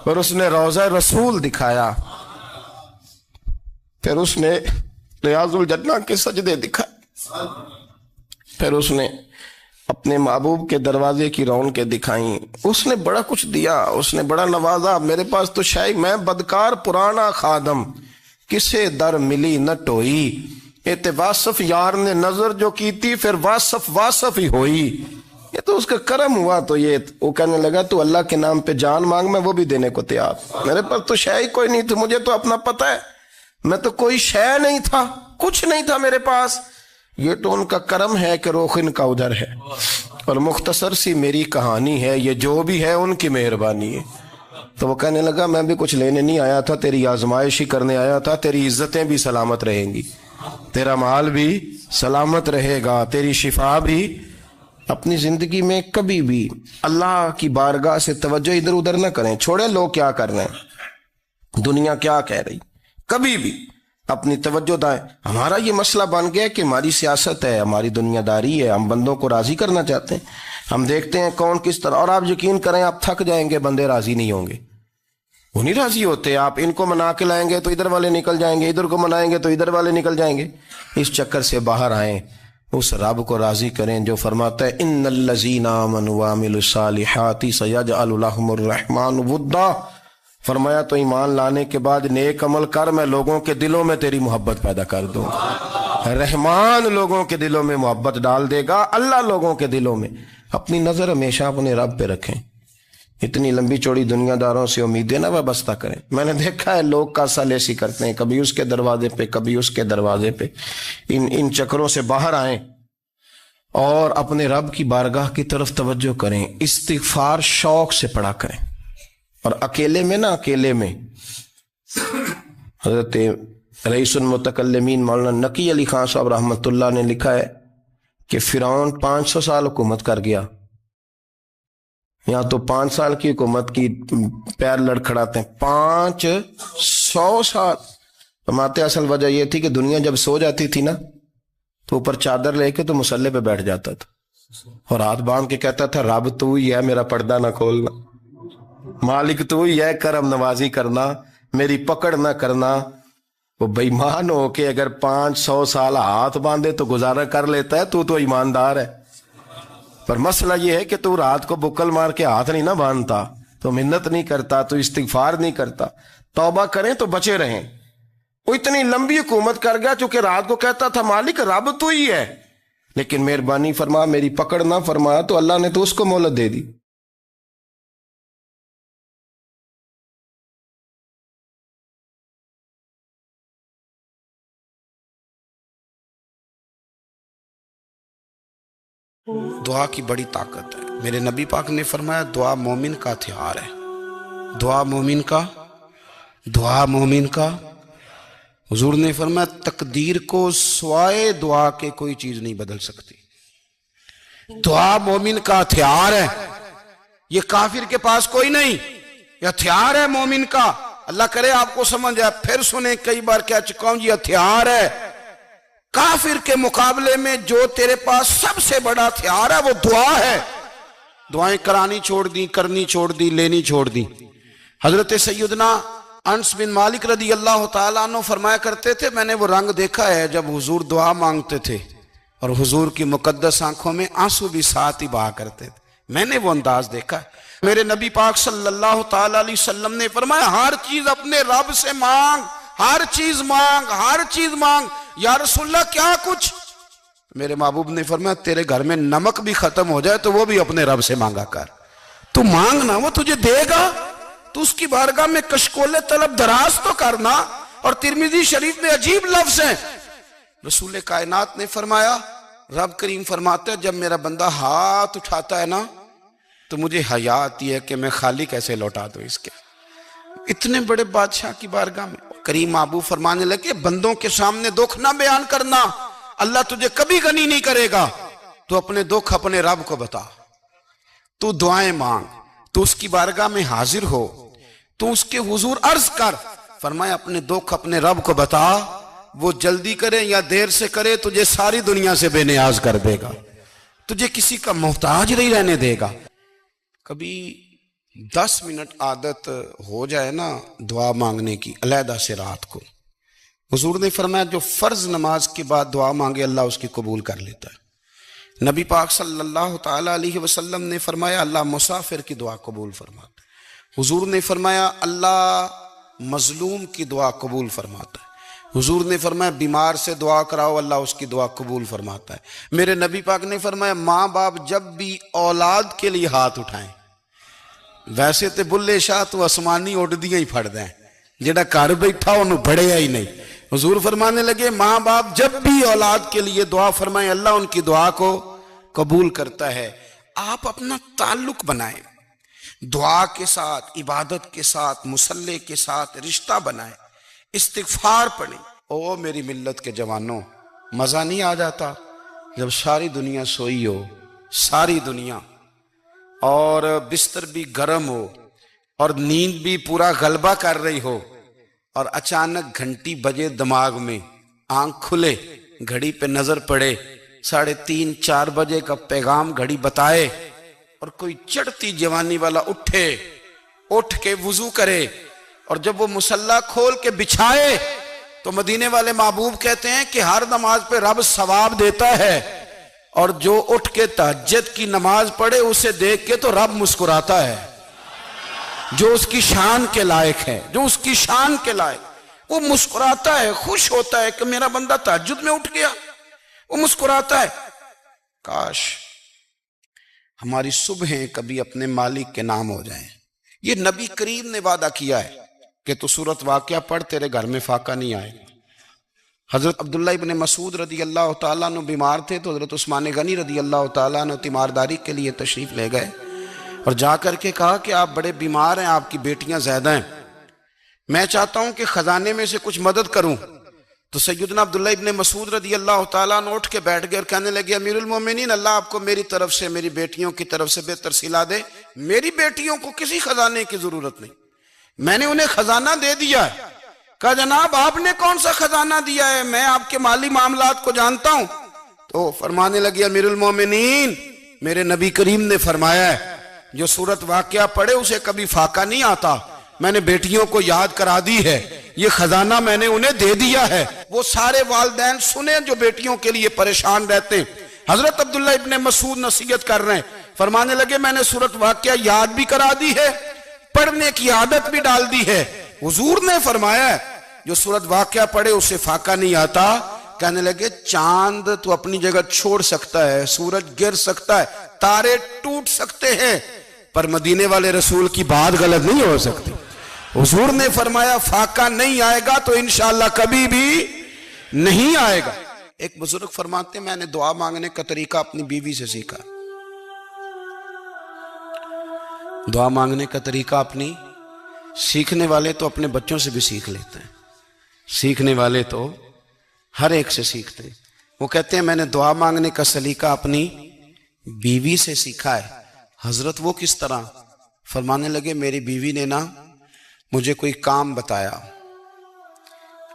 A: پھر اس نے روضہ رسول دکھایا، پھر اس نے ریاض الجنہ کے سجدے دکھائے، پھر اس نے اپنے محبوب کے دروازے کی رونقیں دکھائیں، اس نے بڑا کچھ دیا، اس نے بڑا نوازا۔ میرے پاس تو شاید میں بدکار پرانا خادم، کسے در ملی نہ ٹوئی، اے واصف یار نے نظر جو کی تھی، پھر واصف ہی ہوئی، یہ تو اس کا کرم ہوا۔ تو یہ وہ کہنے لگا تو اللہ کے نام پہ جان مانگ، میں وہ بھی دینے کو تیار، میرے پاس تو شے ہی کوئی نہیں تھی، مجھے تو اپنا پتہ ہے، میں تو کوئی شے نہیں تھا، کچھ نہیں تھا میرے پاس، یہ تو ان کا کرم ہے کہ رخ ان کا ادھر ہے، اور مختصر سی میری کہانی ہے، یہ جو بھی ہے ان کی مہربانی ہے۔ تو وہ کہنے لگا میں بھی کچھ لینے نہیں آیا تھا، تیری آزمائش ہی کرنے آیا تھا، تیری عزتیں بھی سلامت رہیں گی، تیرا مال بھی سلامت رہے گا، تیری شفا بھی۔ اپنی زندگی میں کبھی بھی اللہ کی بارگاہ سے توجہ ادھر ادھر نہ کریں، چھوڑیں لوگ کیا کر رہے ہیں، دنیا کیا کہہ رہی، کبھی بھی اپنی توجہ دائیں۔ ہمارا یہ مسئلہ بن گیا کہ ہماری سیاست ہے، ہماری دنیا داری ہے، ہم بندوں کو راضی کرنا چاہتے ہیں، ہم دیکھتے ہیں کون کس طرح، اور آپ یقین کریں آپ تھک جائیں گے، بندے راضی نہیں ہوں گے، وہ نہیں راضی ہوتے، آپ ان کو منا کے لائیں گے تو ادھر والے نکل جائیں گے، ادھر کو منائیں گے تو ادھر والے نکل جائیں گے۔ اس چکر سے باہر آئیں، اس رب کو راضی کریں جو فرماتا ہے ان الذین آمنوا وعملوا الصالحات سیجعل لهم الرحمن ودا۔ فرمایا تو ایمان لانے کے بعد نیک عمل کر، میں لوگوں کے دلوں میں تیری محبت پیدا کر دوں گا۔ رحمان لوگوں کے دلوں میں محبت ڈال دے گا، اللہ لوگوں کے دلوں میں۔ اپنی نظر ہمیشہ اپنے رب پہ رکھیں، اتنی لمبی چوڑی دنیا داروں سے امیدیں نہ وابستہ کریں۔ میں نے دیکھا ہے لوگ کاسا لیسی کرتے ہیں، کبھی اس کے دروازے پہ کبھی اس کے دروازے پہ، ان چکروں سے باہر آئیں اور اپنے رب کی بارگاہ کی طرف توجہ کریں، استغفار شوق سے پڑھا کریں، اور اکیلے میں نہ، اکیلے میں حضرت رئیس المتکلمین مولانا نقی علی خان صاحب رحمۃ اللہ نے لکھا ہے کہ فرعون 500 سال حکومت کر گیا، یہاں تو 5 سال کی حکومت کی پیر لڑکھڑاتے ہیں، 500 سال۔ فرماتے اصل وجہ یہ تھی کہ دنیا جب سو جاتی تھی نا تو اوپر چادر لے کے تو مصلے پہ بیٹھ جاتا تھا اور ہاتھ باندھ کے کہتا تھا رب تو ہی ہے، میرا پردہ نہ کھولنا، مالک تو ہی ہے، کرم نوازی کرنا، میری پکڑ نہ کرنا۔ وہ بے ایمان ہو کے اگر 500 سال ہاتھ باندھے تو گزارا کر لیتا ہے، تو ایماندار ہے، پر مسئلہ یہ ہے کہ تو رات کو بکل مار کے ہاتھ نہیں نہ باندھتا، تو منت نہیں کرتا، تو استغفار نہیں کرتا۔ توبہ کریں تو بچے رہیں۔ وہ اتنی لمبی حکومت کر گیا چونکہ رات کو کہتا تھا مالک رب تو ہی ہے، لیکن مہربانی فرما، میری پکڑ نہ فرمایا تو اللہ نے تو اس کو مہلت دے دی۔
B: دعا کی بڑی طاقت ہے۔ میرے نبی پاک نے فرمایا دعا مومن کا ہتھیار ہے، دعا مومن کا حضور نے فرمایا تقدیر کو سوائے دعا کے کوئی چیز نہیں بدل سکتی۔ دعا مومن کا ہتھیار ہے، یہ کافر کے پاس کوئی نہیں، یہ ہتھیار ہے مومن کا۔ اللہ کرے آپ کو سمجھ آئے، پھر سنیں، کئی بار کہہ چکا ہوں، یہ ہتھیار ہے۔ کافر کے مقابلے میں جو تیرے پاس سب سے بڑا ہتھیار ہے وہ دعا ہے۔ دعائیں کرانی چھوڑ دی، کرنی چھوڑ دی، لینی چھوڑ دی۔ حضرت سیدنا انس بن مالک رضی اللہ تعالیٰ عنہ فرمایا کرتے تھے میں نے وہ رنگ دیکھا ہے جب حضور دعا مانگتے تھے اور حضور کی مقدس آنکھوں میں آنسو بھی ساتھ ہی بہا کرتے تھے، میں نے وہ انداز دیکھا ہے۔ میرے نبی پاک صلی اللہ تعالیٰ علیہ وسلم نے فرمایا ہر چیز اپنے رب سے مانگ، ہر چیز مانگ، ہر چیز مانگ۔ یا رسول اللہ کیا کچھ؟ میرے محبوب نے فرمایا تیرے گھر میں نمک بھی ختم ہو جائے تو وہ بھی اپنے رب سے مانگا کر، تو مانگنا وہ تجھے دے گا، تو اس کی بارگاہ میں کشکول طلب دراز تو کرنا۔ اور ترمذی شریف میں عجیب لفظ ہیں، رسول کائنات نے فرمایا، رب کریم فرماتا ہے جب میرا بندہ ہاتھ اٹھاتا ہے نا تو مجھے حیا آتی ہے کہ میں خالی کیسے لوٹا دوں اس کے۔ اتنے بڑے بادشاہ کی بارگاہ میں کریم محبوب فرمانے لگے بندوں کے سامنے دکھ نہ بیان کرنا، اللہ تجھے کبھی غنی نہیں کرے گا، تو اپنے دکھ اپنے رب کو بتا، تو دعائیں مانگ، تو اس کی بارگاہ میں حاضر ہو، تو اس کے حضور عرض کر۔ فرمایا اپنے دکھ اپنے رب کو بتا، وہ جلدی کرے یا دیر سے کرے تجھے ساری دنیا سے بے نیاز کر دے گا، تجھے کسی کا محتاج نہیں رہنے دے گا۔ کبھی 10 منٹ عادت ہو جائے نا دعا مانگنے کی علیحدہ سے رات کو، حضور نے فرمایا جو فرض نماز کے بعد دعا مانگے اللہ اس کی قبول کر لیتا ہے۔ نبی پاک صلی اللہ تعالی علیہ وسلم نے فرمایا اللہ مسافر کی دعا قبول فرماتا ہے۔ حضور نے فرمایا اللہ مظلوم کی دعا قبول فرماتا ہے۔ حضور نے فرمایا بیمار سے دعا کراؤ اللہ اس کی دعا قبول فرماتا ہے۔ میرے نبی پاک نے فرمایا ماں باپ جب بھی اولاد کے لیے ہاتھ اٹھائیں، ویسے تے بلے شاہ تو آسمانی اڈ دیاں ہی پھڑ دیں، جڑا گھر بیٹھا انہوں بڑھیا ہی نہیں۔ حضور فرمانے لگے ماں باپ جب بھی اولاد کے لیے دعا فرمائیں اللہ ان کی دعا کو قبول کرتا ہے۔ آپ اپنا تعلق بنائیں، دعا کے ساتھ، عبادت کے ساتھ، مصلی کے ساتھ رشتہ بنائیں، استغفار پڑھیں۔ او میری ملت کے جوانوں، مزہ نہیں آ جاتا جب ساری دنیا سوئی ہو، ساری دنیا، اور بستر بھی گرم ہو اور نیند بھی پورا غلبہ کر رہی ہو، اور اچانک گھنٹی بجے دماغ میں، آنکھ کھلے، گھڑی پہ نظر پڑے، 3:30 4 بجے کا پیغام گھڑی بتائے، اور کوئی چڑھتی جوانی والا اٹھ کے وضو کرے، اور جب وہ مصلی کھول کے بچھائے تو مدینے والے محبوب کہتے ہیں کہ ہر نماز پہ رب ثواب دیتا ہے، اور جو اٹھ کے تہجد کی نماز پڑھے اسے دیکھ کے تو رب مسکراتا ہے، جو اس کی شان کے لائق ہے، جو اس کی شان کے لائق، وہ مسکراتا ہے، خوش ہوتا ہے کہ میرا بندہ تہجد میں اٹھ گیا، وہ مسکراتا ہے۔ کاش ہماری صبحیں کبھی اپنے مالک کے نام ہو جائیں۔ یہ نبی کریم نے وعدہ کیا ہے کہ تو سورت واقعہ پڑھ تیرے گھر میں فاقہ نہیں آئے۔ حضرت عبداللہ ابن مسعود رضی اللہ تعالیٰ عنہ بیمار تھے تو حضرت عثمان غنی رضی اللہ تعالیٰ عنہ تیمارداری کے لیے تشریف لے گئے، اور جا کر کے کہا کہ آپ بڑے بیمار ہیں، آپ کی بیٹیاں زیادہ ہیں، میں چاہتا ہوں کہ خزانے میں سے کچھ مدد کروں۔ تو سیدنا عبداللہ ابن مسعود رضی اللہ تعالیٰ عنہ اٹھ کے بیٹھ گئے اور کہنے لگے امیر المومنین اللہ آپ کو میری طرف سے، میری بیٹیوں کی طرف سے بہتر صلہ دے، میری بیٹیوں کو کسی خزانے کی ضرورت نہیں، میں نے انہیں خزانہ دے دیا ہے۔ کہا جناب آپ نے کون سا خزانہ دیا ہے، میں آپ کے مالی معاملات کو جانتا ہوں۔ تو فرمانے لگے امیر المومنین میرے نبی کریم نے فرمایا ہے جو سورت واقعہ پڑھے اسے کبھی فاقہ نہیں آتا، میں نے بیٹیوں کو یاد کرا دی ہے، یہ خزانہ میں نے انہیں دے دیا ہے۔ وہ سارے والدین سنیں جو بیٹیوں کے لیے پریشان رہتے ہیں۔ حضرت عبداللہ ابن مسعود نصیحت کر رہے ہیں، فرمانے لگے میں نے سورت واقعہ یاد بھی کرا دی ہے، پڑھنے کی عادت بھی ڈال دی ہے۔ حضور نے فرمایا ہے جو سورت واقعہ پڑھے اسے فاقہ نہیں آتا۔ کہنے لگے چاند تو اپنی جگہ چھوڑ سکتا ہے، سورج گر سکتا ہے، تارے ٹوٹ سکتے ہیں، پر مدینے والے رسول کی بات غلط نہیں ہو سکتی۔ حضور نے فرمایا فاقہ نہیں آئے گا تو انشاءاللہ کبھی بھی نہیں آئے گا۔ ایک بزرگ فرماتے ہیں میں نے دعا مانگنے کا طریقہ اپنی بیوی سے سیکھا، دعا مانگنے کا طریقہ اپنی، سیکھنے والے تو اپنے بچوں سے بھی سیکھ لیتے ہیں، سیکھنے والے تو ہر ایک سے سیکھتے ہیں۔ وہ کہتے ہیں میں نے دعا مانگنے کا سلیقہ اپنی بیوی سے سیکھا ہے۔ حضرت وہ کس طرح؟ فرمانے لگے میری بیوی نے نا مجھے کوئی کام بتایا،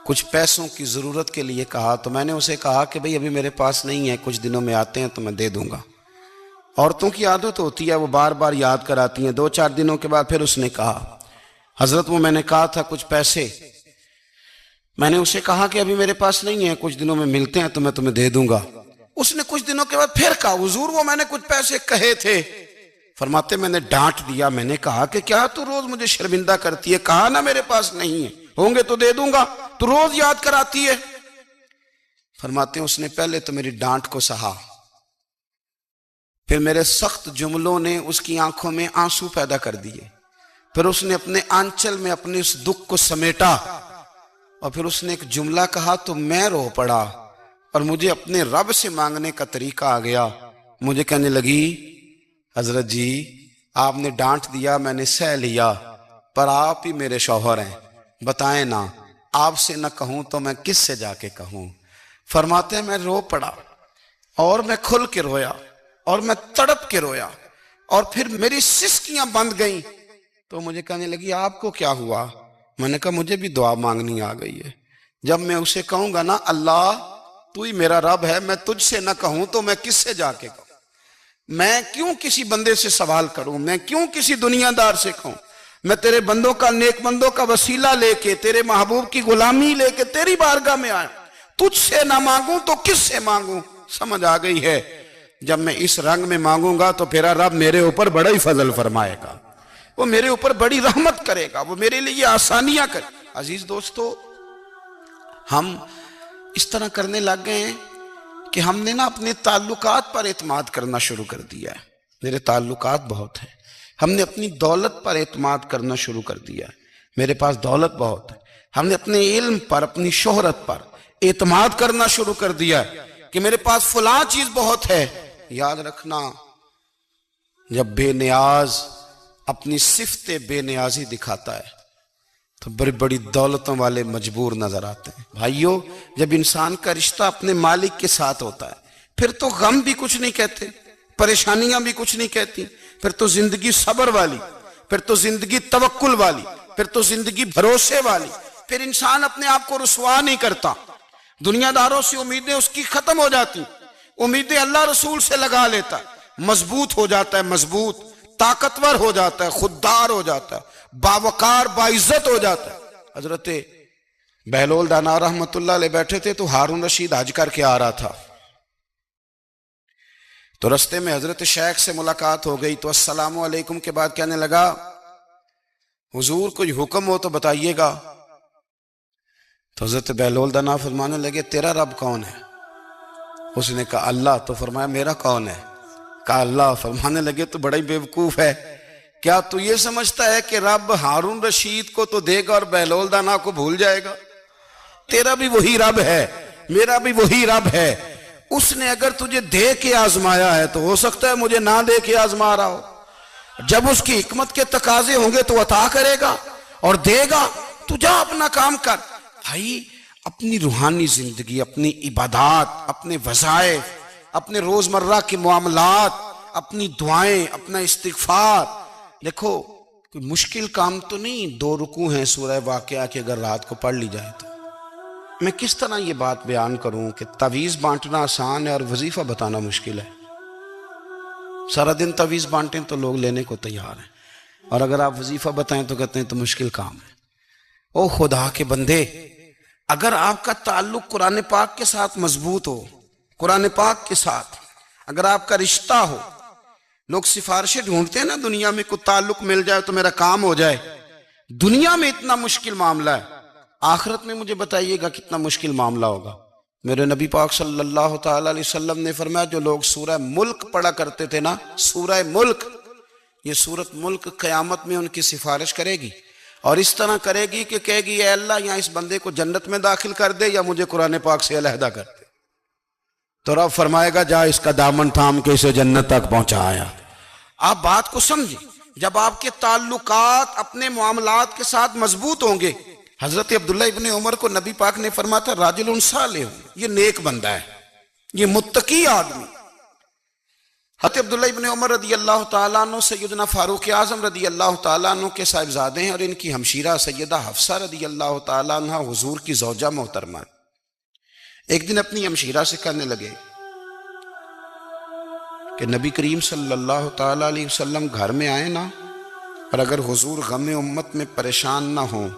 B: کچھ پیسوں کی ضرورت کے لیے کہا، تو میں نے اسے کہا کہ بھئی ابھی میرے پاس نہیں ہے، کچھ دنوں میں آتے ہیں تو میں دے دوں گا۔ عورتوں کی عادت ہوتی ہے وہ بار بار یاد کراتی ہیں، 2-4 دنوں کے بعد پھر اس نے کہا حضرت وہ میں نے کہا تھا کچھ پیسے، میں نے اسے کہا کہ ابھی میرے پاس نہیں ہے، کچھ دنوں میں ملتے ہیں تو میں تمہیں دے دوں گا۔ اس نے کچھ دنوں کے بعد پھر کہا حضور وہ میں نے کچھ پیسے کہے تھے۔ فرماتے میں نے ڈانٹ دیا، میں نے کہا کہ کیا تو روز مجھے شرمندہ کرتی ہے، کہا نا میرے پاس نہیں ہے۔ ہوں گے تو دے دوں گا، تو روز یاد کراتی ہے۔ فرماتے ہیں اس نے پہلے تو میری ڈانٹ کو سہا، پھر میرے سخت جملوں نے اس کی آنکھوں میں آنسو پیدا کر دیے، پھر اس نے اپنے آنچل میں اپنے اس دکھ کو سمیٹا، اور پھر اس نے ایک جملہ کہا تو میں رو پڑا، اور مجھے اپنے رب سے مانگنے کا طریقہ آ گیا۔ مجھے کہنے لگی حضرت جی آپ نے ڈانٹ دیا، میں نے سہ لیا، پر آپ ہی میرے شوہر ہیں، بتائیں نا آپ سے نہ کہوں تو میں کس سے جا کے کہوں۔ فرماتے ہیں میں رو پڑا، اور میں کھل کے رویا، اور میں تڑپ کے رویا، اور پھر میری سسکیاں بند گئیں۔ تو مجھے کہنے لگی آپ کو کیا ہوا؟ میں نے کہا مجھے بھی دعا مانگنی آ گئی ہے۔ جب میں اسے کہوں گا نا اللہ تو ہی میرا رب ہے، میں تجھ سے نہ کہوں تو میں کس سے جا کے کہوں؟ میں کیوں کسی بندے سے سوال کروں؟ میں کیوں کسی دنیا دار سے کہوں؟ میں تیرے بندوں کا، نیک بندوں کا وسیلہ لے کے، تیرے محبوب کی غلامی لے کے تیری بارگاہ میں آیا، تجھ سے نہ مانگوں تو کس سے مانگوں؟ سمجھ آ گئی ہے؟ جب میں اس رنگ میں مانگوں گا تو پھر رب میرے اوپر بڑا ہی فضل فرمائے گا، وہ میرے اوپر بڑی رحمت کرے گا، وہ میرے لیے آسانیاں کرے۔ عزیز دوستو، ہم اس طرح کرنے لگ گئے ہیں کہ ہم نے نا اپنے تعلقات پر اعتماد کرنا شروع کر دیا ہے۔ میرے تعلقات بہت ہیں، ہم نے اپنی دولت پر اعتماد کرنا شروع کر دیا ہے، میرے پاس دولت بہت ہے۔ ہم نے اپنے علم پر، اپنی شہرت پر اعتماد کرنا شروع کر دیا ہے کہ میرے پاس فلاں چیز بہت ہے۔ یاد رکھنا، جب بے نیاز اپنی صفت بے نیازی دکھاتا ہے تو بڑی بڑی دولتوں والے مجبور نظر آتے ہیں۔ بھائیو، جب انسان کا رشتہ اپنے مالک کے ساتھ ہوتا ہے پھر تو غم بھی کچھ نہیں کہتے، پریشانیاں بھی کچھ نہیں کہتی، پھر تو زندگی صبر والی، پھر تو زندگی توکل والی، پھر تو زندگی بھروسے والی، پھر انسان اپنے آپ کو رسوا نہیں کرتا۔ دنیا داروں سے امیدیں اس کی ختم ہو جاتی، امیدیں اللہ رسول سے لگا لیتا ہے، مضبوط ہو جاتا ہے، مضبوط، طاقتور ہو جاتا ہے، خوددار ہو جاتا ہے، باوقار، باعزت ہو جاتا ہے۔ حضرت بہلول دانا رحمت اللہ علیہ بیٹھے تھے تو ہارون رشید حج کر کے آ رہا تھا، تو رستے میں حضرت شیخ سے ملاقات ہو گئی، تو السلام علیکم کے بعد کہنے لگا حضور کوئی حکم ہو تو بتائیے گا۔ تو حضرت بہلول دانا فرمانے لگے تیرا رب کون ہے؟ اس نے کہا اللہ۔ تو فرمایا میرا کون ہے؟ کہا اللہ۔ فرمانے لگے تو بڑا ہی بیوقوف ہے، کیا تو یہ سمجھتا ہے کہ رب ہارون رشید کو تو دے گا اور بہلول دانا کو بھول جائے گا؟ تیرا بھی وہی رب ہے، میرا بھی وہی رب ہے۔ اس نے اگر تجھے دے کے آزمایا ہے تو ہو سکتا ہے مجھے نہ دے کے آزما رہا ہو۔ جب اس کی حکمت کے تقاضے ہوں گے تو عطا کرے گا اور دے گا، تو جا اپنا کام کر۔ بھائی، اپنی روحانی زندگی، اپنی عبادات، اپنے وظائف، اپنے روزمرہ کے معاملات، اپنی دعائیں، اپنا استغفار، دیکھو کوئی مشکل کام تو نہیں، 2 رکوع ہیں سورہ واقعہ کی، اگر رات کو پڑھ لی جائے تو۔ میں کس طرح یہ بات بیان کروں کہ تعویذ بانٹنا آسان ہے اور وظیفہ بتانا مشکل ہے؟ سارا دن تعویذ بانٹیں تو لوگ لینے کو تیار ہیں، اور اگر آپ وظیفہ بتائیں تو کہتے ہیں تو مشکل کام ہے۔ او خدا کے بندے، اگر آپ کا تعلق قرآن پاک کے ساتھ مضبوط ہو، قرآن پاک کے ساتھ اگر آپ کا رشتہ ہو، لوگ سفارشیں ڈھونڈتے ہیں نا دنیا میں، کوئی تعلق مل جائے تو میرا کام ہو جائے۔ دنیا میں اتنا مشکل معاملہ ہے، آخرت میں مجھے بتائیے گا کتنا مشکل معاملہ ہوگا۔ میرے نبی پاک صلی اللہ تعالی علیہ وسلم نے فرمایا جو لوگ سورہ ملک پڑھا کرتے تھے نا، سورہ ملک، یہ سورت ملک قیامت میں ان کی سفارش کرے گی، اور اس طرح کرے گی کہ کہے گی اے اللہ یہاں اس بندے کو جنت میں داخل کر دے یا مجھے قرآن پاک سے علیحدہ کر دے۔ تو رب فرمائے گا جا اس کا دامن تھام کے اسے جنت تک پہنچایا۔ آپ بات کو سمجھیں، جب آپ کے تعلقات اپنے معاملات کے ساتھ مضبوط ہوں گے۔ حضرت عبداللہ ابن عمر کو نبی پاک نے فرمایا تھا راجل صالح، یہ نیک بندہ ہے، یہ متقی آدمی۔ حضرت عبداللہ ابن عمر رضی اللہ تعالیٰ عنہ سیدنا فاروق اعظم رضی اللہ تعالیٰ عنہ کے صاحبزادے ہیں، اور ان کی ہمشیرہ سیدہ حفصہ رضی اللہ تعالیٰ عنہ حضور کی زوجہ محترمہ۔ ایک دن اپنی ہمشیرہ سے کہنے لگے کہ نبی کریم صلی اللہ تعالیٰ علیہ وسلم گھر میں آئے نا، اور اگر حضور غم امت میں پریشان نہ ہوں،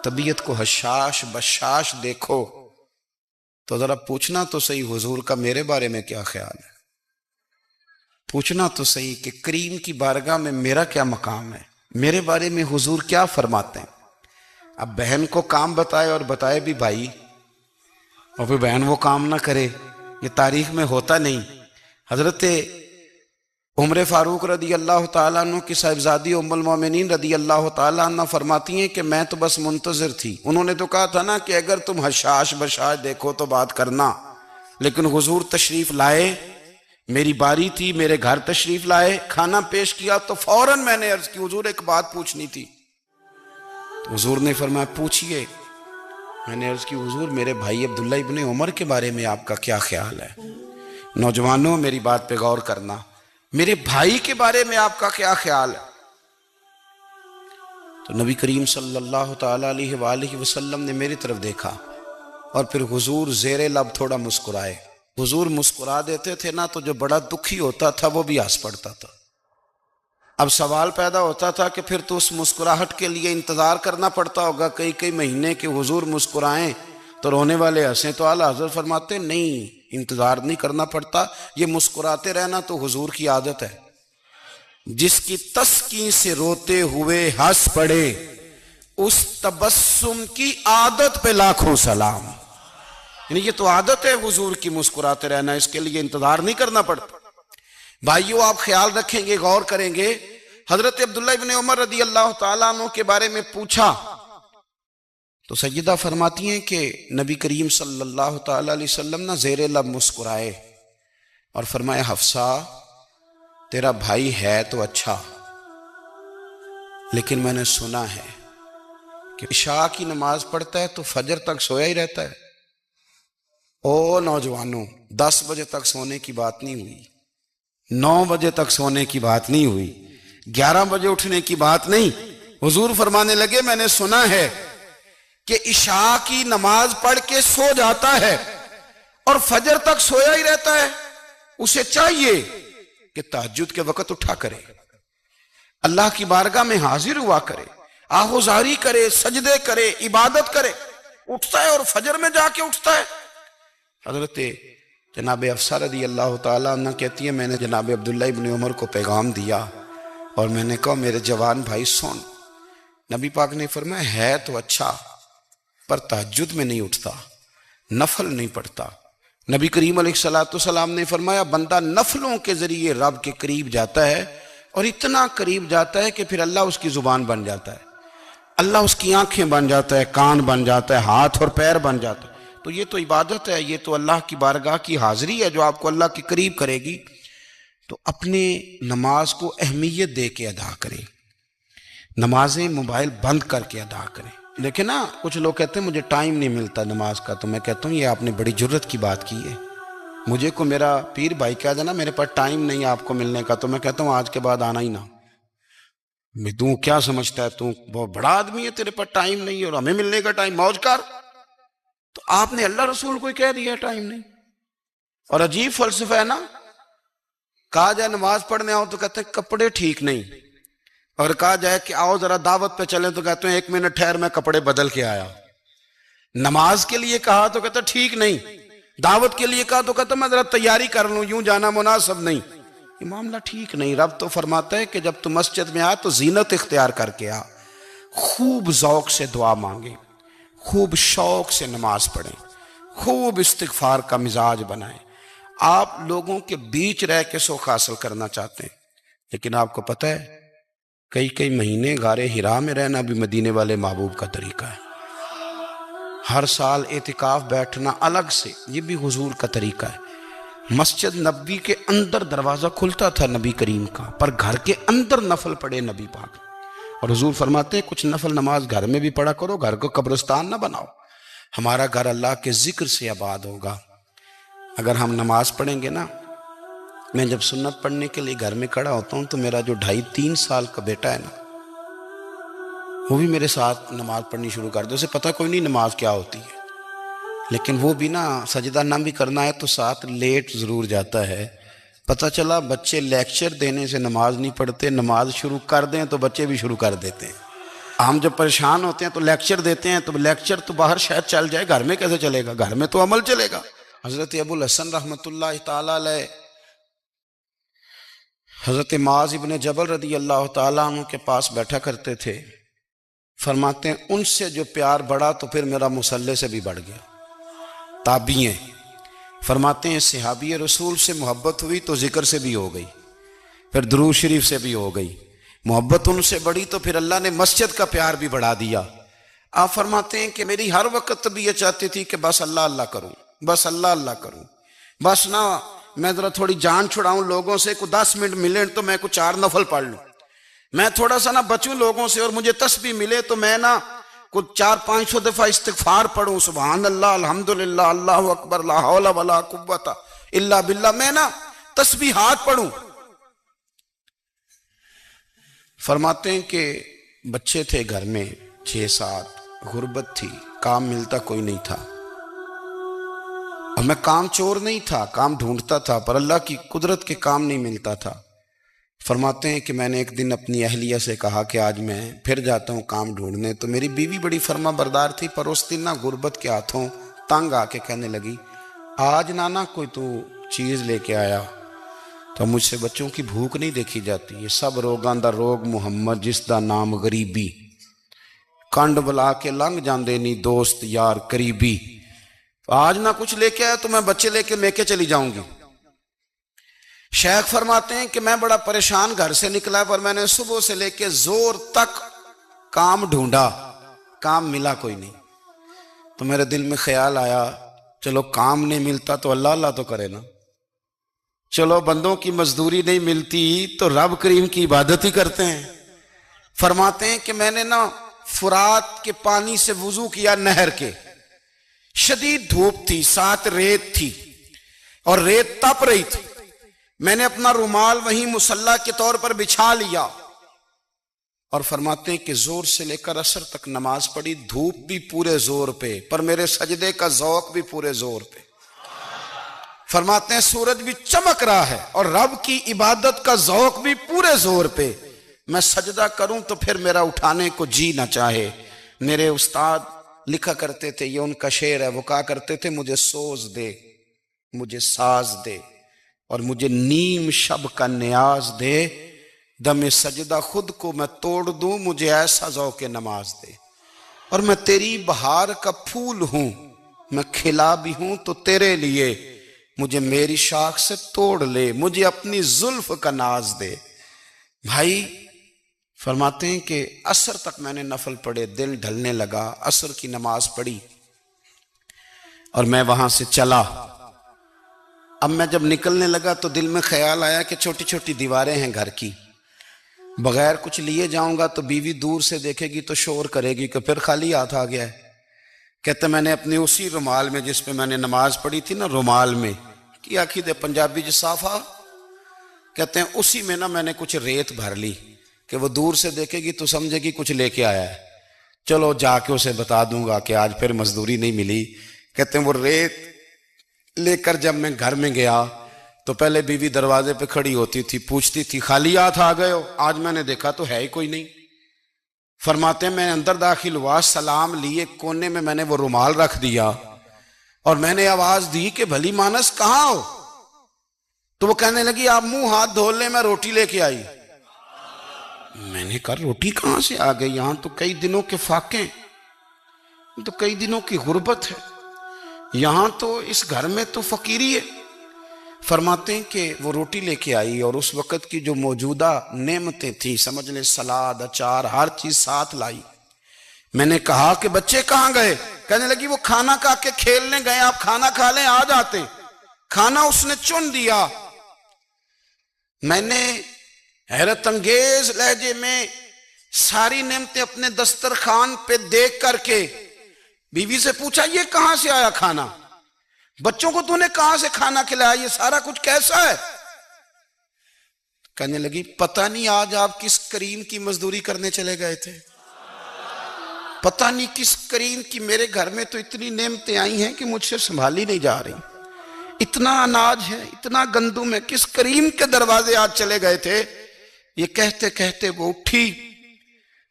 B: طبیعت کو حشاش بشاش دیکھو، تو ذرا پوچھنا تو صحیح حضور کا میرے بارے میں کیا خیال ہے، پوچھنا تو صحیح کہ کریم کی بارگاہ میں میرا کیا مقام ہے، میرے بارے میں حضور کیا فرماتے ہیں۔ اب بہن کو کام بتائے اور بتائے بھی بھائی، اور پھر بہن وہ کام نہ کرے، یہ تاریخ میں ہوتا نہیں۔ حضرت عمر فاروق رضی اللہ تعالیٰ عنہ کی صاحبزادی ام المومنین رضی اللہ تعالیٰ عنہ فرماتی ہیں کہ میں تو بس منتظر تھی۔ انہوں نے تو کہا تھا نا کہ اگر تم حشاش بشاش دیکھو تو بات کرنا، لیکن حضور تشریف لائے، میری باری تھی، میرے گھر تشریف لائے، کھانا پیش کیا تو فوراً میں نے عرض کی حضور ایک بات پوچھنی تھی۔ تو حضور نے فرمایا پوچھئے۔ میں نے عرض کی حضور میرے بھائی عبداللہ ابن عمر کے بارے میں آپ کا کیا خیال ہے؟ نوجوانوں میری بات پہ غور کرنا، میرے بھائی کے بارے میں آپ کا کیا خیال ہے؟ تو نبی کریم صلی اللہ تعالیٰ علیہ وآلہ وسلم نے میری طرف دیکھا اور پھر حضور زیر لب تھوڑا مسکرائے۔ حضور مسکرا دیتے تھے نا تو جو بڑا دکھی ہوتا تھا وہ بھی ہنس پڑتا تھا۔ اب سوال پیدا ہوتا تھا کہ پھر تو اس مسکراہٹ کے لیے انتظار کرنا پڑتا ہوگا کئی مہینے کہ حضور مسکرائیں تو رونے والے ہنسیں، تو اعلیٰ حضرت فرماتے نہیں، انتظار نہیں کرنا پڑتا، یہ مسکراتے رہنا تو حضور کی عادت ہے۔ جس کی تسکین سے روتے ہوئے ہنس پڑے اس تبسم کی عادت پہ لاکھوں سلام۔ یعنی یہ تو عادت ہے حضور کی مسکراتے رہنا، اس کے لیے انتظار نہیں کرنا پڑتا۔ بھائیو آپ خیال رکھیں گے، غور کریں گے، حضرت عبداللہ ابن عمر رضی اللہ تعالیٰ عنہ کے بارے میں پوچھا تو سیدہ فرماتی ہیں کہ نبی کریم صلی اللہ تعالیٰ علیہ وسلم نہ زیر لب مسکرائے اور فرمایا حفصہ تیرا بھائی ہے تو اچھا، لیکن میں نے سنا ہے کہ عشاء کی نماز پڑھتا ہے تو فجر تک سویا ہی رہتا ہے۔ او نوجوانوں، 10 بجے تک سونے کی بات نہیں ہوئی، 9 بجے تک سونے کی بات نہیں ہوئی، 11 بجے اٹھنے کی بات نہیں۔ حضور فرمانے لگے میں نے سنا ہے کہ عشاء کی نماز پڑھ کے سو جاتا ہے اور فجر تک سویا ہی رہتا ہے، اسے چاہیے کہ تہجد کے وقت اٹھا کرے، اللہ کی بارگاہ میں حاضر ہوا کرے، آہوزاری کرے، سجدے کرے، عبادت کرے، اٹھتا ہے اور فجر میں جا کے اٹھتا ہے۔ حضرت جناب حفصہ رضی اللہ تعالیٰ عنہ کہتی ہے میں نے جناب عبداللہ ابن عمر کو پیغام دیا اور میں نے کہا میرے جوان بھائی سن، نبی پاک نے فرمایا ہے تو اچھا پر تہجد میں نہیں اٹھتا، نفل نہیں پڑھتا۔ نبی کریم علیہ السلام نے فرمایا بندہ نفلوں کے ذریعے رب کے قریب جاتا ہے اور اتنا قریب جاتا ہے کہ پھر اللہ اس کی زبان بن جاتا ہے، اللہ اس کی آنکھیں بن جاتا ہے، کان بن جاتا ہے، ہاتھ اور پیر بن جاتا ہے۔ تو یہ تو عبادت ہے، یہ تو اللہ کی بارگاہ کی حاضری ہے جو آپ کو اللہ کے قریب کرے گی۔ تو اپنے نماز کو اہمیت دے کے ادا کریں، نمازیں موبائل بند کر کے ادا کریں۔ لیکن نا کچھ لوگ کہتے ہیں مجھے ٹائم نہیں ملتا نماز کا، تو میں کہتا ہوں یہ آپ نے بڑی جرت کی بات کی ہے۔ مجھے کو میرا پیر بھائی کہا جانا میرے پاس ٹائم نہیں آپ کو ملنے کا، تو میں کہتا ہوں آج کے بعد آنا ہی نہ۔ میں تو کیا سمجھتا ہے تو بہت بڑا آدمی ہے، تیرے پاس ٹائم نہیں ہے اور ہمیں ملنے کا ٹائم، موج کر۔ تو آپ نے اللہ رسول کو ہی کہہ دیا ٹائم نہیں۔ اور عجیب فلسفہ ہے نا، کہا جائے نماز پڑھنے آؤ تو کہتے ہیں کپڑے ٹھیک نہیں، اور کہا جائے کہ آؤ ذرا دعوت پہ چلیں تو کہتے ہیں 1 منٹ ٹھہر میں کپڑے بدل کے آیا۔ نماز کے لیے کہا تو کہتا ٹھیک نہیں، دعوت کے لیے کہا تو کہتا میں ذرا تیاری کر لوں، یوں جانا مناسب نہیں۔ یہ معاملہ ٹھیک نہیں۔ رب تو فرماتا ہے کہ جب تم مسجد میں آ تو زینت اختیار کر کے آ، خوب ذوق سے دعا مانگے، خوب شوق سے نماز پڑھیں، خوب استغفار کا مزاج بنائیں۔ آپ لوگوں کے بیچ رہ کے سوکھ حاصل کرنا چاہتے ہیں، لیکن آپ کو پتہ ہے کئی مہینے غار حرا میں رہنا بھی مدینے والے محبوب کا طریقہ ہے۔ ہر سال اعتکاف بیٹھنا الگ سے، یہ بھی حضور کا طریقہ ہے۔ مسجد نبی کے اندر دروازہ کھلتا تھا نبی کریم کا، پر گھر کے اندر نفل پڑھے نبی پاک، اور حضور فرماتے ہیں کچھ نفل نماز گھر میں بھی پڑھا کرو، گھر کو قبرستان نہ بناؤ۔ ہمارا گھر اللہ کے ذکر سے آباد ہوگا۔ اگر ہم نماز پڑھیں گے نا، میں جب سنت پڑھنے کے لیے گھر میں کھڑا ہوتا ہوں تو میرا جو 2.5-3 سال کا بیٹا ہے نا، وہ بھی میرے ساتھ نماز پڑھنی شروع کر دے۔ اسے پتہ کوئی نہیں نماز کیا ہوتی ہے، لیکن وہ بھی نا سجدہ نہ بھی کرنا ہے تو ساتھ لیٹ ضرور جاتا ہے۔ پتہ چلا بچے لیکچر دینے سے نماز نہیں پڑھتے، نماز شروع کر دیں تو بچے بھی شروع کر دیتے ہیں۔ ہم جب پریشان ہوتے ہیں تو لیکچر دیتے ہیں، تو لیکچر تو باہر شاید چل جائے، گھر میں کیسے چلے گا؟ گھر میں تو عمل چلے گا۔ حضرت ابو الحسن رحمۃ اللہ تعالیٰ علیہ حضرت معاذ ابن جبل رضی اللہ تعالیٰ عنہ کے پاس بیٹھا کرتے تھے۔ فرماتے ہیں ان سے جو پیار بڑھا تو پھر میرا مصلی سے بھی بڑھ گیا. تابعی ہیں. فرماتے ہیں صحابی رسول سے محبت ہوئی تو ذکر سے بھی ہو گئی, پھر درود شریف سے بھی ہو گئی. محبت ان سے بڑھی تو پھر اللہ نے مسجد کا پیار بھی بڑھا دیا. آپ فرماتے ہیں کہ میری ہر وقت طبیعت چاہتی تھی کہ بس اللہ اللہ کروں, بس اللہ اللہ کروں, بس نہ میں ذرا تھوڑی جان چھڑاؤں لوگوں سے, کو 10 منٹ ملے تو میں کو 4 نفل پڑھ لوں, میں تھوڑا سا نہ بچوں لوگوں سے, اور مجھے تسبیح ملے تو میں نہ کو 400-500 دفعہ استغفار پڑھوں, سبحان اللہ, الحمدللہ, اللہ اکبر, لا حول ولا قوت الا باللہ, میں نہ تسبیحات پڑھوں. فرماتے ہیں کہ بچے تھے گھر میں 6-7, غربت تھی, کام ملتا کوئی نہیں تھا, اور میں کام چور نہیں تھا, کام ڈھونڈتا تھا, پر اللہ کی قدرت کے کام نہیں ملتا تھا. فرماتے ہیں کہ میں نے ایک دن اپنی اہلیہ سے کہا کہ آج میں پھر جاتا ہوں کام ڈھونڈنے. تو میری بیوی بڑی فرما بردار تھی, پر اس دن نہ غربت کے ہاتھوں تنگ آ کے کہنے لگی آج نانا کوئی تو چیز لے کے آیا. تو مجھ سے بچوں کی بھوک نہیں دیکھی جاتی, یہ سب روگاں دا روگ محمد جس دا نام غریبی, کنڈ بلا کے لنگ جاندے نہیں دوست یار قریبی. آج نہ کچھ لے کے آیا تو میں بچے لے کے میکے چلی جاؤں گی. شیخ فرماتے ہیں کہ میں بڑا پریشان گھر سے نکلا, پر میں نے صبح سے لے کے زور تک کام ڈھونڈا, کام ملا کوئی نہیں. تو میرے دل میں خیال آیا چلو کام نہیں ملتا تو اللہ اللہ تو کرے نا, چلو بندوں کی مزدوری نہیں ملتی تو رب کریم کی عبادت ہی کرتے ہیں. فرماتے ہیں کہ میں نے نا فرات کے پانی سے وضو کیا, نہر کے, شدید دھوپ تھی, ساتھ ریت تھی اور ریت تپ رہی تھی. میں نے اپنا رومال وہیں مصلی کے طور پر بچھا لیا, اور فرماتے ہیں کہ زور سے لے کر عصر تک نماز پڑھی, دھوپ بھی پورے زور پہ, پر میرے سجدے کا ذوق بھی پورے زور پہ. فرماتے ہیں سورج بھی چمک رہا ہے اور رب کی عبادت کا ذوق بھی پورے زور پہ. میں سجدہ کروں تو پھر میرا اٹھانے کو جی نہ چاہے. میرے استاد لکھا کرتے تھے, یہ ان کا شعر ہے, وہ کہا کرتے تھے مجھے سوز دے, مجھے ساز دے, اور مجھے نیم شب کا نیاز دے, دم سجدہ خود کو میں توڑ دوں, مجھے ایسا ذوق نماز دے. اور میں تیری بہار کا پھول ہوں, میں کھلا بھی ہوں تو تیرے لیے, مجھے میری شاخ سے توڑ لے, مجھے اپنی زلف کا ناز دے. بھائی فرماتے ہیں کہ عصر تک میں نے نفل پڑھے, دل ڈھلنے لگا, عصر کی نماز پڑھی اور میں وہاں سے چلا. اب میں جب نکلنے لگا تو دل میں خیال آیا کہ چھوٹی چھوٹی دیواریں ہیں گھر کی, بغیر کچھ لیے جاؤں گا تو بیوی دور سے دیکھے گی تو شور کرے گی کہ پھر خالی ہاتھ آ گیا ہے. کہتے میں نے اپنی اسی رومال میں جس پہ میں نے نماز پڑھی تھی نا, رومال میں کی آخی دے پنجابی جو صافہ کہتے ہیں, اسی میں نا میں نے کچھ ریت بھر لی کہ وہ دور سے دیکھے گی تو سمجھے گی کچھ لے کے آیا ہے, چلو جا کے اسے بتا دوں گا کہ آج پھر مزدوری نہیں ملی. کہتے ہیں وہ ریت لے کر جب میں گھر میں گیا تو پہلے بیوی دروازے پہ کھڑی ہوتی تھی, پوچھتی تھی خالی ہاتھ آ گئے ہو, آج میں نے دیکھا تو ہے ہی کوئی نہیں. فرماتے ہیں میں اندر داخل ہوا, سلام لیے, کونے میں نے وہ رومال رکھ دیا اور میں نے آواز دی کہ بھلی مانس کہاں ہو. تو وہ کہنے لگی آپ منہ ہاتھ دھو لیں, میں روٹی لے کے آئی. میں نے کہا روٹی کہاں سے آ گئی, یہاں تو کئی دنوں کے فاقے, تو کئی دنوں کی غربت ہے, یہاں تو اس گھر میں تو فقیری ہے. فرماتے ہیں کہ وہ روٹی لے کے آئی اور اس وقت کی جو موجودہ نعمتیں تھیں, سمجھ لیں سلاد, اچار, ہر چیز ساتھ لائی. میں نے کہا کہ بچے کہاں گئے؟ کہنے لگی وہ کھانا کھا کے کھیلنے گئے, آپ کھانا کھا لیں آ جاتے. کھانا اس نے چن دیا. میں نے حیرت انگیز لہجے میں ساری نعمتیں اپنے دسترخوان پہ دیکھ کر کے بیوی سے پوچھا یہ کہاں سے آیا کھانا, بچوں کو تو نے کہاں سے کھانا کھلایا, یہ سارا کچھ کیسا ہے؟ کہنے لگی پتہ نہیں آج آپ کس کریم کی مزدوری کرنے چلے گئے تھے, پتہ نہیں کس کریم کی, میرے گھر میں تو اتنی نعمتیں آئی ہیں کہ مجھ سے سنبھالی نہیں جا رہی, اتنا اناج ہے, اتنا گندم ہے, کس کریم کے دروازے آج چلے گئے تھے. یہ کہتے کہتے وہ اٹھی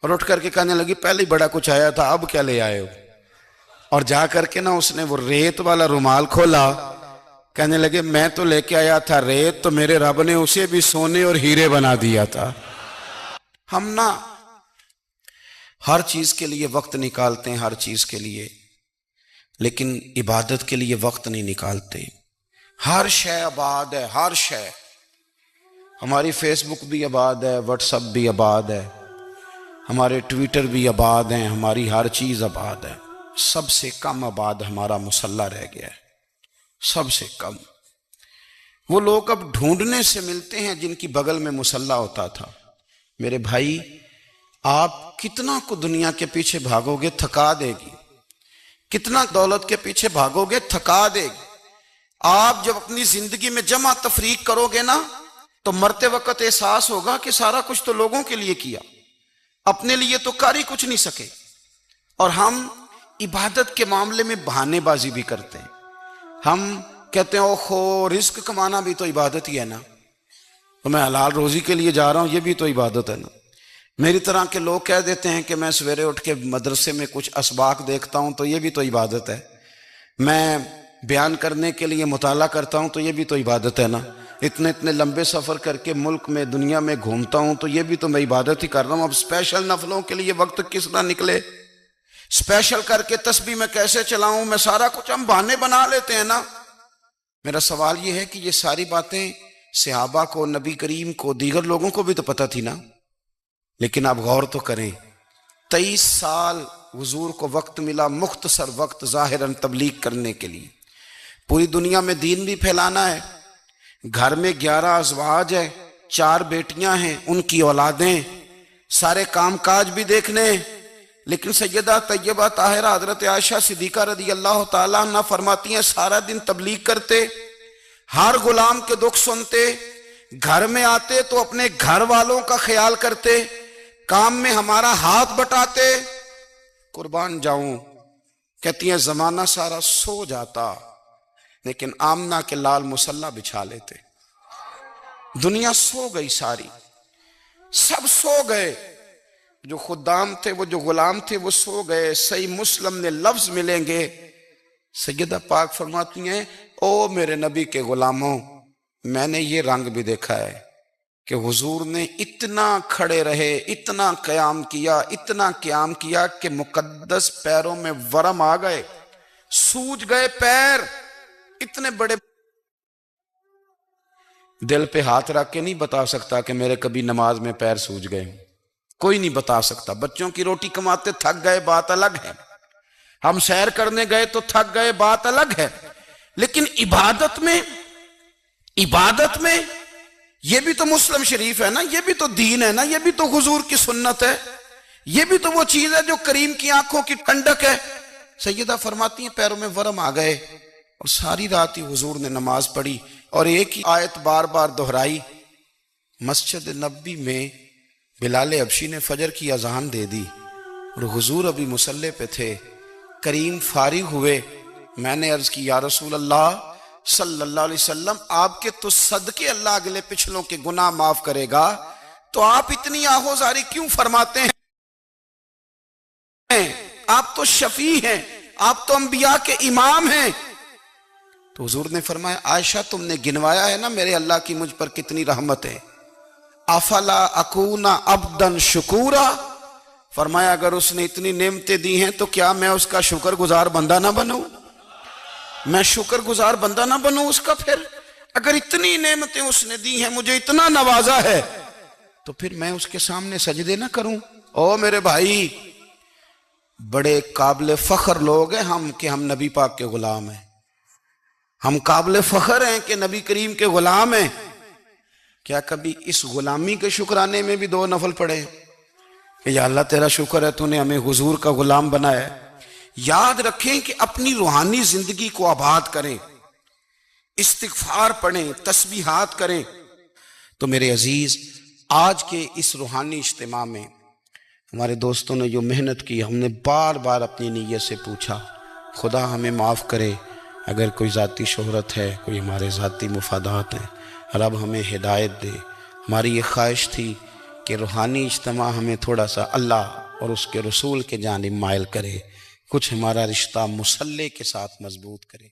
B: اور اٹھ کر کے کہنے لگی پہلے ہی بڑا کچھ آیا تھا, اب کیا لے آئے ہو. اور جا کر کے نا اس نے وہ ریت والا رومال کھولا, کہنے لگے میں تو لے کے آیا تھا ریت, تو میرے رب نے اسے بھی سونے اور ہیرے بنا دیا تھا. ہم نا ہر چیز کے لیے وقت نکالتے ہیں، ہر چیز کے لیے، لیکن عبادت کے لیے وقت نہیں نکالتے۔ ہر شے آباد ہے، ہر شے، ہماری فیس بک بھی آباد ہے، واٹس ایپ بھی آباد ہے، ہمارے ٹویٹر بھی آباد ہیں، ہماری ہر چیز آباد ہے۔ سب سے کم آباد ہمارا مصلی رہ گیا ہے، سب سے کم۔ وہ لوگ اب ڈھونڈنے سے ملتے ہیں جن کی بغل میں مصلی ہوتا تھا۔ میرے بھائی، آپ کتنا کو دنیا کے پیچھے بھاگو گے تھکا دے گی، کتنا دولت کے پیچھے بھاگو گے تھکا دے گی۔ آپ جب اپنی زندگی میں جمع تفریق کرو گے نا تو مرتے وقت احساس ہوگا کہ سارا کچھ تو لوگوں کے لیے کیا، اپنے لیے تو کر ہی کچھ نہیں سکے۔ اور ہم عبادت کے معاملے میں بہانے بازی بھی کرتے ہیں۔ ہم کہتے ہیں اوہو، رزق کمانا بھی تو عبادت ہی ہے نا، تو میں حلال روزی کے لیے جا رہا ہوں، یہ بھی تو عبادت ہے نا۔ میری طرح کے لوگ کہہ دیتے ہیں کہ میں سویرے اٹھ کے مدرسے میں کچھ اسباق دیکھتا ہوں تو یہ بھی تو عبادت ہے، میں بیان کرنے کے لیے مطالعہ کرتا ہوں تو یہ بھی تو عبادت ہے نا، اتنے لمبے سفر کر کے ملک میں دنیا میں گھومتا ہوں تو یہ بھی تو میں عبادت ہی کر رہا ہوں۔ اب اسپیشل نفلوں کے لیے وقت کس طرح نکلے، اسپیشل کر کے تسبیح میں کیسے چلاؤں، میں سارا کچھ ہم بہانے بنا لیتے ہیں نا۔ میرا سوال یہ ہے کہ یہ ساری باتیں صحابہ کو، نبی کریم کو، دیگر لوگوں کو بھی تو پتہ تھی نا، لیکن آپ غور تو کریں، 23 سال حضور کو وقت ملا، مختصر وقت ظاہراً تبلیغ کرنے کے لیے، پوری دنیا میں دین بھی پھیلانا ہے۔ گھر میں 11 ازواج ہے، 4 بیٹیاں ہیں، ان کی اولادیں، سارے کام کاج بھی دیکھنے ہیں۔ لیکن سیدہ طیبہ طاہرہ حضرت عائشہ صدیقہ رضی اللہ تعالیٰ عنہ فرماتی ہیں سارا دن تبلیغ کرتے، ہر غلام کے دکھ سنتے، گھر میں آتے تو اپنے گھر والوں کا خیال کرتے، کام میں ہمارا ہاتھ بٹاتے۔ قربان جاؤں، کہتی ہیں زمانہ سارا سو جاتا لیکن آمنہ کے لال مصلی بچھا لیتے۔ دنیا سو گئی، ساری سب سو گئے، جو خدام تھے، وہ جو غلام تھے، وہ سو گئے۔ صحیح مسلم میں لفظ ملیں گے، سیدہ پاک فرماتی ہیں او میرے نبی کے غلاموں، میں نے یہ رنگ بھی دیکھا ہے کہ حضور نے اتنا کھڑے رہے، اتنا قیام کیا، اتنا قیام کیا کہ مقدس پیروں میں ورم آ گئے، سوج گئے پیر، اتنے بڑے۔ دل پہ ہاتھ رکھ کے نہیں بتا سکتا کہ میرے کبھی نماز میں پیر سوج گئے، کوئی نہیں بتا سکتا۔ بچوں کی روٹی کماتے تھک گئے، بات الگ ہے، ہم سیر کرنے گئے تو تھک گئے، بات الگ ہے، لیکن عبادت میں یہ بھی تو مسلم شریف ہے نا، یہ بھی تو دین ہے نا، یہ بھی تو حضور کی سنت ہے، یہ بھی تو وہ چیز ہے جو کریم کی آنکھوں کی ٹھنڈک ہے۔ سیدہ فرماتی ہیں پیروں میں ورم آ گئے، اور ساری رات ہی حضور نے نماز پڑھی اور ایک ہی آیت بار بار دہرائی۔ مسجد نبی میں بلال حبشی نے فجر کی اذان دے دی اور حضور ابھی مصلی پہ تھے، کریم فارغ ہوئے۔ میں نے عرض کی یا رسول اللہ صلی اللہ علیہ وسلم، آپ کے تو صدقے اللہ اگلے پچھلوں کے گناہ معاف کرے گا، تو آپ اتنی آہوزاری کیوں فرماتے ہیں؟ آپ تو شفیع ہیں، آپ تو انبیاء کے امام ہیں۔ تو حضور نے فرمایا عائشہ تم نے گنوایا ہے نا میرے اللہ کی مجھ پر کتنی رحمت ہے، افلا اکون عبدا شکورا، فرمایا اگر اس نے اتنی نعمتیں دی ہیں تو کیا میں اس کا شکر گزار بندہ نہ بنوں، میں شکر گزار بندہ نہ بنوں اس کا؟ پھر اگر اتنی نعمتیں اس نے دی ہیں، مجھے اتنا نوازا ہے، تو پھر میں اس کے سامنے سجدے نہ کروں؟ او میرے بھائی، بڑے قابل فخر لوگ ہیں ہم کہ ہم نبی پاک کے غلام ہیں، ہم قابل فخر ہیں کہ نبی کریم کے غلام ہیں۔ کیا کبھی اس غلامی کے شکرانے میں بھی 2 نفل پڑھے کہ یا اللہ تیرا شکر ہے تو نے ہمیں حضور کا غلام بنایا ہے؟ یاد رکھیں کہ اپنی روحانی زندگی کو آباد کریں، استغفار پڑھیں، تسبیحات کریں۔ تو میرے عزیز، آج کے اس روحانی اجتماع میں ہمارے دوستوں نے جو محنت کی، ہم نے بار بار اپنی نیت سے پوچھا خدا ہمیں معاف کرے اگر کوئی ذاتی شہرت ہے، کوئی ہمارے ذاتی مفادات ہیں، رب ہمیں ہدایت دے۔ ہماری یہ خواہش تھی کہ روحانی اجتماع ہمیں تھوڑا سا اللہ اور اس کے رسول کے جانب مائل کرے، کچھ ہمارا رشتہ مصلی کے ساتھ مضبوط کرے۔